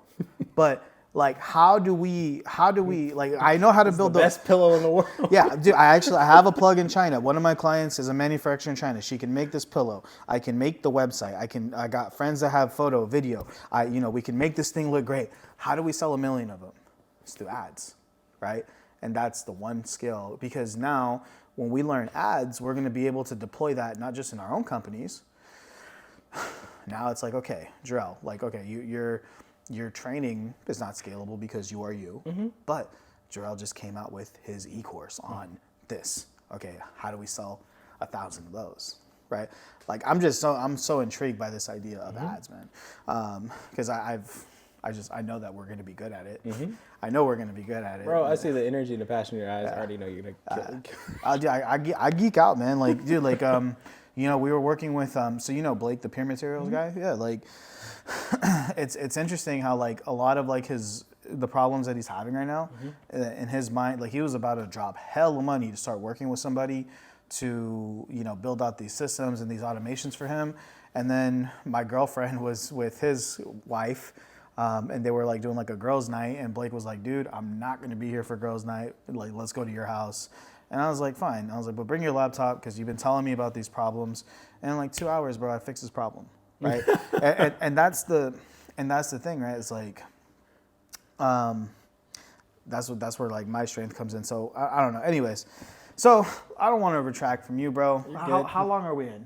but Like, how do we, like, I know how to build The best pillow in the world. Yeah, dude, I have a plug in China. One of my clients is a manufacturer in China. She can make this pillow. I can make the website. I got friends that have photo, video. We can make this thing look great. How do we sell 1 million of them? It's through ads, right? And that's the one skill, because now when we learn ads, we're going to be able to deploy that not just in our own companies. Now it's like, okay, Jarelle, like, okay, your training is not scalable because you are you, but Jarelle just came out with his e-course on this. Okay, how do we sell 1,000 of those, right? Like, I'm so intrigued by this idea of ads, man, because I know that we're going to be good at it. I know we're going to be good at it. Bro, I see the energy and the passion in your eyes. I already know you're going to I geek out, man. Like, dude, like, we were working with, so Blake, the peer materials guy? Yeah, like, it's interesting how, like, a lot of, like, the problems that he's having right now, in his mind, like, he was about to drop hell of money to start working with somebody to, build out these systems and these automations for him. And then my girlfriend was with his wife, and they were, like, doing, like, a girls' night, and Blake was like, dude, I'm not going to be here for girls' night. Like, let's go to your house. And I was like, fine. I was like, but bring your laptop, because you've been telling me about these problems. And in like 2 hours, bro, I fixed this problem, right? and that's the thing, right? It's like, that's where, like, my strength comes in. So I don't know. Anyways, so I don't want to retract from you, bro. How long are we in?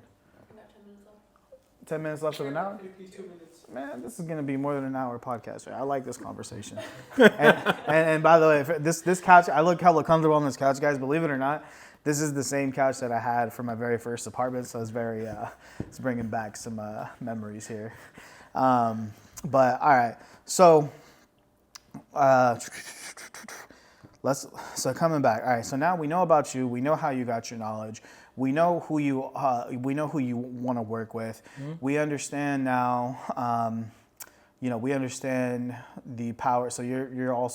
About 10 minutes left. 10 minutes left of an hour? 52 minutes. Man, this is going to be more than an hour podcast, right? I like this conversation. and by the way, this couch, I look hella comfortable on this couch, guys. Believe it or not, this is the same couch that I had for my very first apartment. So it's bringing back some memories here. But all right, so coming back. All right, so now we know about you. We know how you got your knowledge. We know who you want to work with. We understand now. We understand the power. So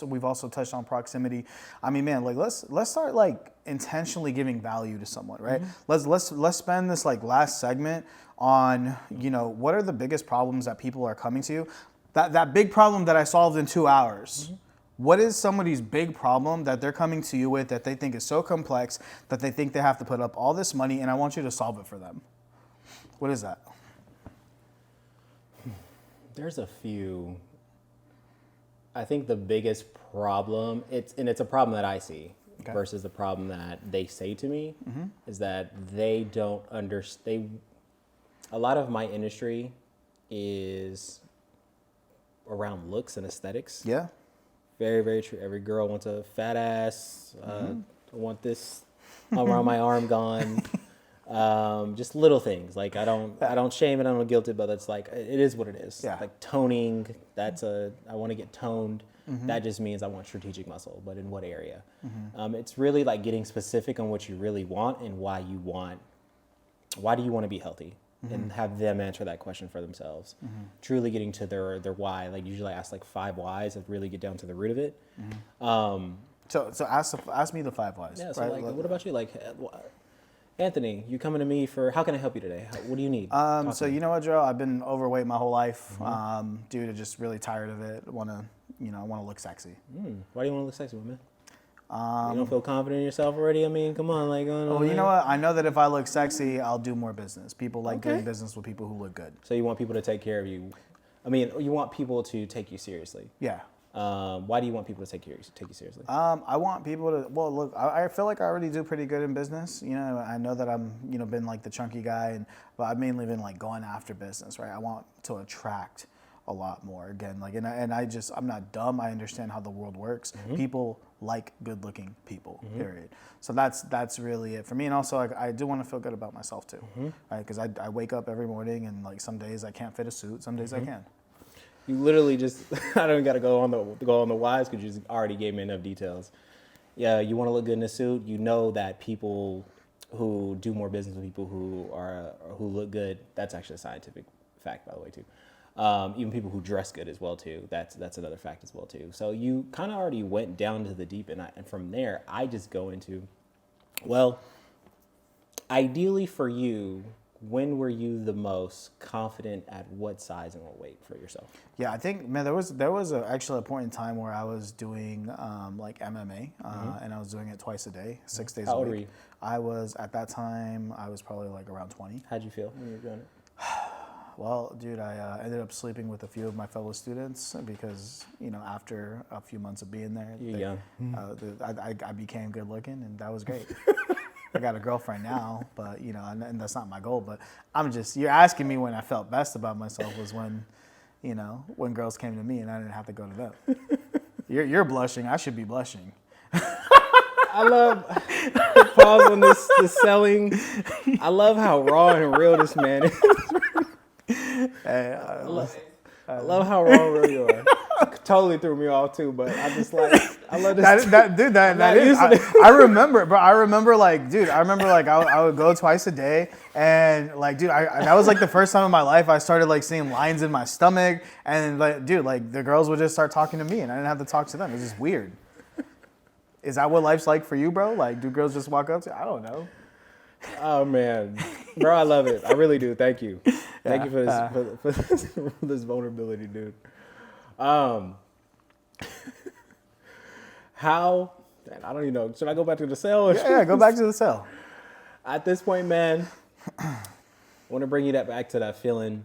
we've also touched on proximity. I mean, man, like, let's start, like, intentionally giving value to someone, right? Let's spend this, like, last segment on, what are the biggest problems that people are coming to you? That big problem that I solved in 2 hours. What is somebody's big problem that they're coming to you with that they think is so complex that they think they have to put up all this money, and I want you to solve it for them? What is that? There's a few. I think the biggest problem, it's a problem that I see versus the problem that they say to me, is that they don't understand. A lot of my industry is around looks and aesthetics. Yeah. Very, very true. Every girl wants a fat ass. I want this around my arm gone. Just little things. Like, I don't shame it. I don't guilt it, but it's like, it is what it is. Yeah. Like toning, I want to get toned. That just means I want strategic muscle, but in what area? It's really like getting specific on what you really want and why do you want to be healthy? And have them answer that question for themselves. Truly getting to their why. Like, usually I ask like 5 whys and really get down to the root of it. So ask me the 5 whys. Yeah. So, right? like, what about you? Like, Anthony, you coming to me for, how can I help you today? What do you need? So you know what, Joe? I've been overweight my whole life. Dude, I'm just really tired of it. I want to look sexy. Why do you want to look sexy, man? You don't feel confident in yourself already? I mean, come on, like. Well, you know what? I know that if I look sexy, I'll do more business. People like doing business with people who look good. So you want people to take care of you? I mean, you want people to take you seriously. Yeah. Why do you want people to take you seriously? I want people to. Well, look, I feel like I already do pretty good in business. I know that I'm, been like the chunky guy, but I've mainly been like going after business, right? I want to attract a lot more again, like, and I'm not dumb. I understand how the world works. People like good-looking people. Period. So that's really it for me. And also, I do want to feel good about myself too, right? Because I wake up every morning, and like some days I can't fit a suit, some days I can. You literally just, I don't got to go on the whys because you just already gave me enough details. Yeah, you want to look good in a suit. You know that people who do more business with people who look good, that's actually a scientific fact, by the way, too. Even people who dress good as well, too. That's another fact as well, too. So you kind of already went down to the deep end. And from there, I just go into, well, ideally for you, when were you the most confident at what size and what weight for yourself? Yeah, I think, man, actually a point in time where I was doing like MMA, and I was doing it twice a day, 6 days How a old week. were you? At that time, I was probably like around 20. How'd you feel when you were doing it? Well, dude, I ended up sleeping with a few of my fellow students because, after a few months of being there, You're young. I became good looking, and that was great. I got a girlfriend now, but, and that's not my goal. But you're asking me when I felt best about myself was when, when girls came to me and I didn't have to go to them. You're blushing. I should be blushing. I love pause on this selling. I love how raw and real this man is. Hey, I love how raw and real you are. Totally threw me off too, but I just like I love this. I remember, bro. I remember like I would go twice a day, and like, dude, that was like the first time in my life I started like seeing lines in my stomach, and like, dude, like the girls would just start talking to me, and I didn't have to talk to them. It was just weird. Is that what life's like for you, bro? Like, do girls just walk up to you? I don't know. Oh man, bro, I love it. I really do. Thank you. Thank you for this vulnerability, dude. How? I don't even know. Should I go back to the cell? Yeah, go back to the cell. At this point, man, I want to bring you back to that feeling,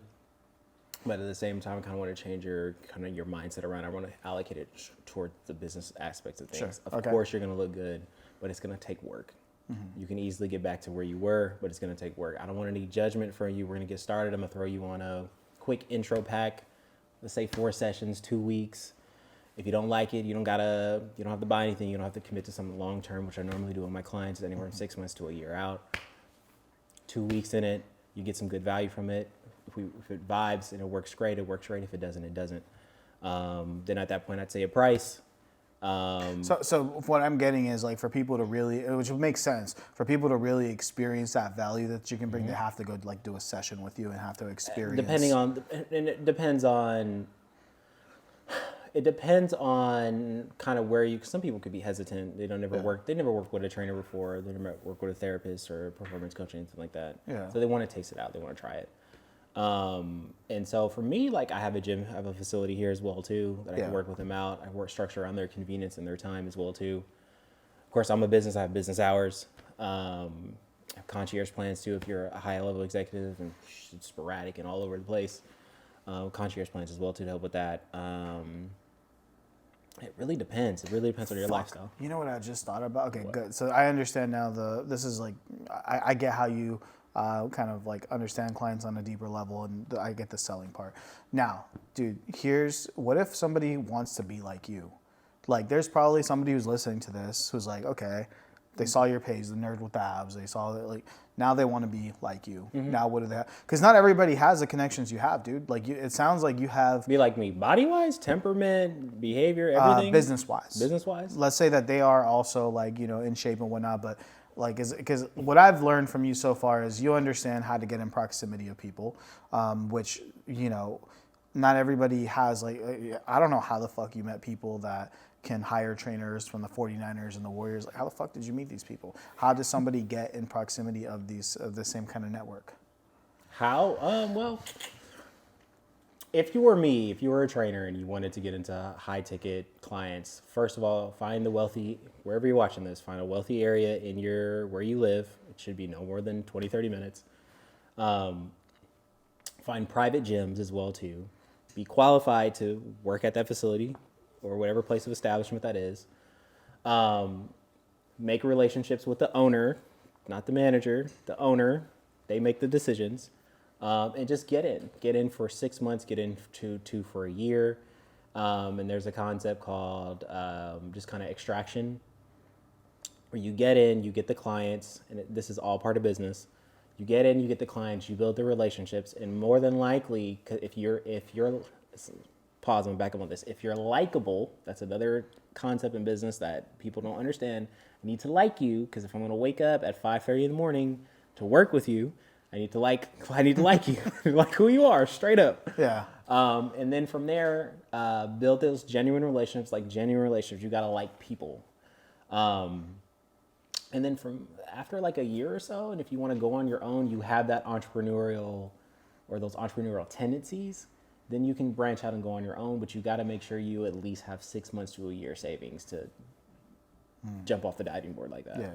but at the same time, I kind of want to change your mindset around. I want to allocate it toward the business aspects of things. Sure. Of course, you're going to look good, but it's going to take work. You can easily get back to where you were, but it's going to take work. I don't want any judgment from you. We're going to get started. I'm going to throw you on a quick intro pack. Let's say 4 sessions, 2 weeks. If you don't like it, you don't have to buy anything. You don't have to commit to something long term, which I normally do with my clients, anywhere from 6 months to a year out. 2 weeks in it, you get some good value from it. If it vibes and it works great, it works great. If it doesn't, it doesn't. Then at that point, I'd say a price. So what I'm getting is like for people to really, which makes sense, for people to really experience that value that you can bring, they have to go like do a session with you and have to experience. It depends on kind of where you. Some people could be hesitant. They never work with a trainer before. They never work with a therapist or a performance coach or anything like that. Yeah. So they want to taste it out. They want to try it. And so for me, like I have a gym, I have a facility here as well too, that I can work with them out. I work structure around their convenience and their time as well too. Of course, I'm a business, I have business hours. I have concierge plans too if you're a high level executive and it's sporadic and all over the place. Concierge plans as well too to help with that. It really depends. It really depends on your lifestyle. You know what I just thought about? Okay, good. So I understand now this is like, I get how you kind of like understand clients on a deeper level, and I get the selling part. Now, dude, what if somebody wants to be like you? Like there's probably somebody who's listening to this who's like, okay, they saw your page, the nerd with the abs, they saw that, like, now they want to be like you. Now what do they have? Because not everybody has the connections you have, dude. Like it sounds like you have. Be like me, body-wise, temperament, behavior, everything? Business-wise. Let's say that they are also like, in shape and whatnot, but like, because what I've learned from you so far is you understand how to get in proximity of people, which, not everybody has. Like, I don't know how the fuck you met people that can hire trainers from the 49ers and the Warriors. Like, how the fuck did you meet these people? How does somebody get in proximity of the same kind of network? How? Well, if you were me, if you were a trainer and you wanted to get into high ticket clients, first of all, find the wealthy, wherever you're watching this, find a wealthy area where you live. It should be no more than 20, 30 minutes. Find private gyms as well too. Be qualified to work at that facility or whatever place of establishment that is. Make relationships with the owner, not the manager, the owner. They make the decisions. And just get in for 6 months, get in two for a year. And there's a concept called just kind of extraction, where you get in, you get the clients, and this is all part of business. You get in, you get the clients, you build the relationships, and more than likely, if you're pause and back up on this. If you're likable, that's another concept in business that people don't understand. I need to like you, because if I'm going to wake up at 5:30 in the morning to work with you, I need to like you, like who you are, straight up. Yeah. And then from there, build those genuine relationships. Like genuine relationships, you gotta like people. And then from after like a year or so, and if you want to go on your own, you have that entrepreneurial or those entrepreneurial tendencies, then you can branch out and go on your own. But you got to make sure you at least have 6 months to a year savings to jump off the diving board like that. Yeah.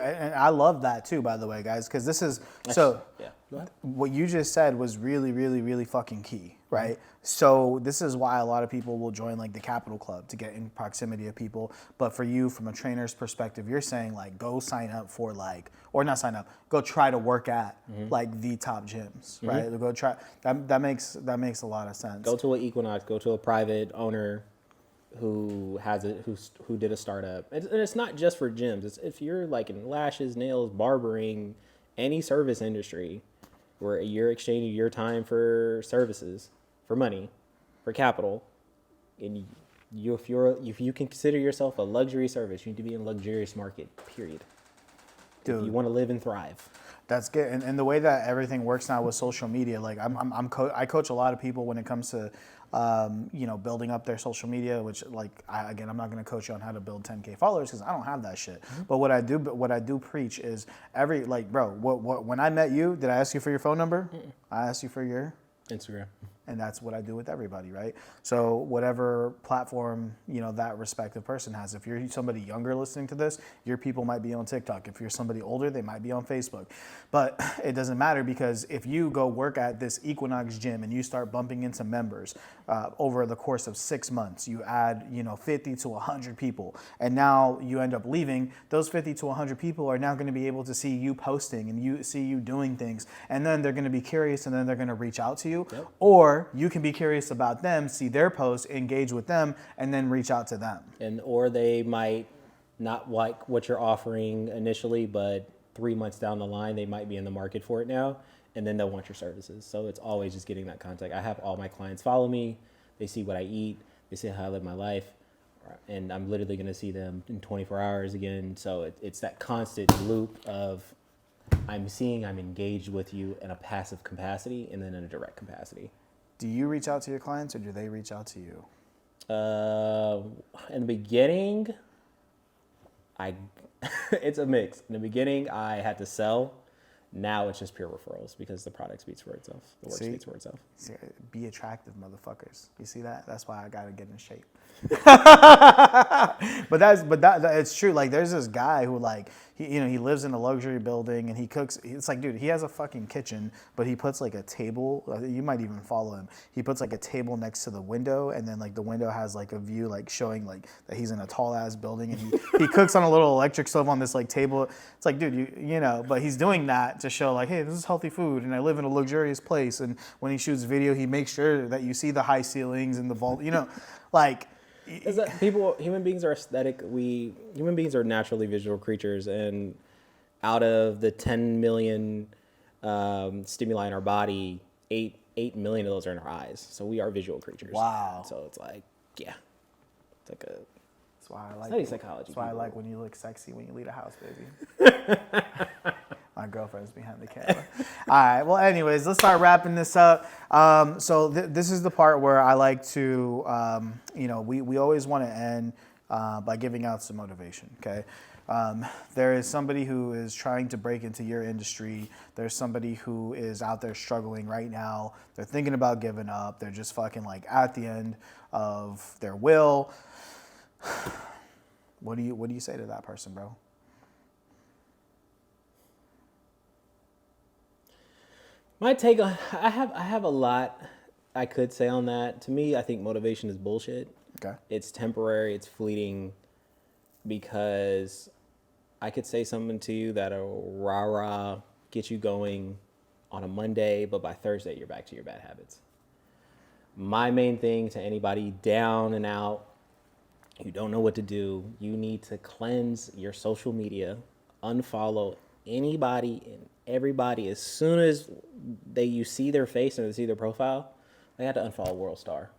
And I love that too, by the way, guys, because this is so. Yeah. Go ahead. What you just said was really, really, really fucking key, right? So this is why a lot of people will join like the Capital Club to get in proximity of people. But for you, from a trainer's perspective, you're saying like go sign up for like, or not sign up, go try to work at like the top gyms, right? Go try. That makes a lot of sense. Go to an Equinox. Go to a private owner who has who did a startup. And it's not just for gyms. It's if you're like in lashes, nails, barbering, any service industry where you're exchanging your time for services, for money, for capital, and if you consider yourself a luxury service, you need to be in a luxurious market. Period. Dude. If you want to live and thrive. That's good, and the way that everything works now with social media, like I coach a lot of people when it comes to, building up their social media. Which I'm not going to coach you on how to build 10K followers because I don't have that shit. But what I do preach is when I met you, did I ask you for your phone number? I asked you for your Instagram. And that's what I do with everybody, right? So whatever platform, that respective person has. If you're somebody younger listening to this, your people might be on TikTok. If you're somebody older, they might be on Facebook. But it doesn't matter because if you go work at this Equinox gym and you start bumping into members over the course of 6 months, you add, 50 to 100 people. And now you end up leaving. Those 50 to 100 people are now going to be able to see you posting and you see you doing things. And then they're going to be curious and then they're going to reach out to you. Yep. Or you can be curious about them, see their posts, engage with them, and then reach out to them. Or they might not like what you're offering initially, but 3 months down the line, they might be in the market for it now, and then they'll want your services. So it's always just getting that contact. I have all my clients follow me. They see what I eat. They see how I live my life. And I'm literally going to see them in 24 hours again. So it's that constant loop of I'm engaged with you in a passive capacity and then in a direct capacity. Do you reach out to your clients or do they reach out to you? In the beginning, it's a mix. In the beginning, I had to sell. Now it's just pure referrals because the product speaks for itself. The work speaks for itself. See, be attractive, motherfuckers. You see that? That's why I gotta get in shape. but it's true. Like there's this guy who he lives in a luxury building and he cooks. It's like, dude, he has a fucking kitchen, but he puts like a table. You might even follow him. He puts like a table next to the window, and then like the window has like a view like showing like that he's in a tall ass building, and he cooks on a little electric stove on this like table. It's like, dude, but he's doing that to show like, hey, this is healthy food, and I live in a luxurious place. And when he shoots video, he makes sure that you see the high ceilings and the vault. Like. Is that human beings are aesthetic. Human beings are naturally visual creatures, and out of the 10 million stimuli in our body, 8 million of those are in our eyes. So we are visual creatures. Wow. So it's like, yeah, it's like a. That's why I like study psychology. That's why I like when you look sexy when you leave the house, baby. My girlfriend's behind the camera. All right. Well, anyways, let's start wrapping this up. So this is the part where I like to, we always want to end by giving out some motivation. Okay. There is somebody who is trying to break into your industry. There's somebody who is out there struggling right now. They're thinking about giving up. They're just fucking like at the end of their will. What do you say to that person, bro? My take on I have a lot I could say on that. To me, I think motivation is bullshit. Okay. It's temporary, it's fleeting, because I could say something to you that'll rah-rah get you going on a Monday, but by Thursday you're back to your bad habits. My main thing to anybody down and out, you don't know what to do, you need to cleanse your social media, unfollow anybody and everybody. As soon as you see their face and they see their profile, they had to unfollow World Star.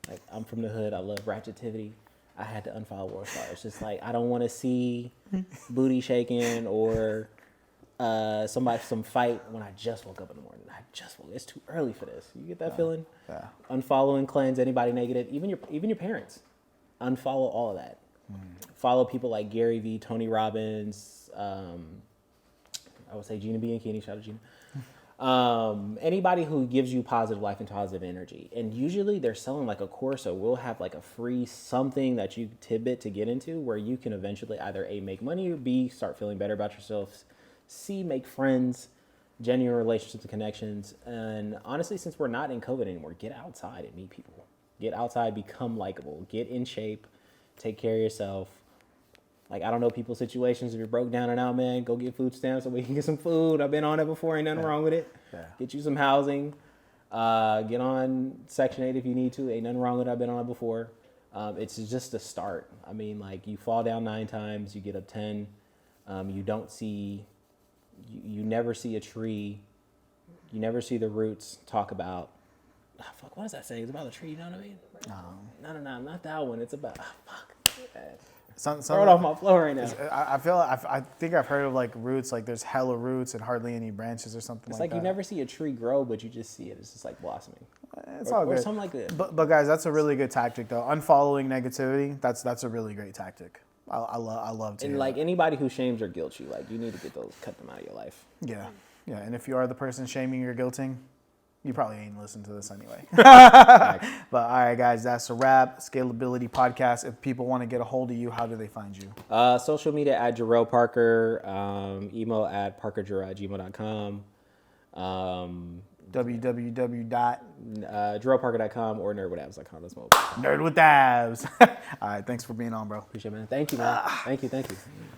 Like, I'm from the hood, I love ratchetivity. I had to unfollow World Star. It's just like, I don't want to see booty shaking or some fight when I just woke up in the morning. It's too early for this. You get that feeling? Yeah. Unfollow and cleanse anybody negative, even your parents. Unfollow all of that. Follow people like Gary Vee, Tony Robbins. I would say Gina B and Kenny. Shout out to Gina. Anybody who gives you positive life and positive energy. And usually they're selling like a course, or we'll have like a free something that you tidbit to get into where you can eventually either A, make money, or B, start feeling better about yourself, C, make friends, genuine relationships and connections. And honestly, since we're not in COVID anymore, get outside and meet people. Get outside, become likable, get in shape, take care of yourself. Like, I don't know people's situations. If you're broke down and out, man, go get food stamps so we can get some food. I've been on it before. Ain't nothing wrong with it. Yeah. Get you some housing. Get on Section 8 if you need to. Ain't nothing wrong with it. I've been on it before. It's just a start. I mean, like, you fall down 9 times, you get up 10. You don't see, you never see a tree. You never see the roots talk about, fuck, what does that say? It's about the tree, you know what I mean? No, not that one. It's about, fuck. Throw it off my floor right now. I think I've heard of like roots, like there's hella roots and hardly any branches or something It's like that. like you never see a tree grow, but you just see it. It's just like blossoming. It's all good. Or something like that. But guys, that's a really good tactic though. Unfollowing negativity, that's a really great tactic. I love to. And hear like that. anybody who shames or guilts you, like you need to get those, cut them out of your life. Yeah. And if you are the person shaming or guilting, you probably ain't listening to this anyway. Right. But all right, guys, that's a wrap. Scalability Podcast. If people want to get a hold of you, how do they find you? Social media at Jarelle Parker, email at parkerjarelle@gmail.com, JarelleParker.com or nerdwithabs.com. That's mobile. Nerd with Abs. All right, thanks for being on, bro. Appreciate it, man. Thank you, man. Thank you.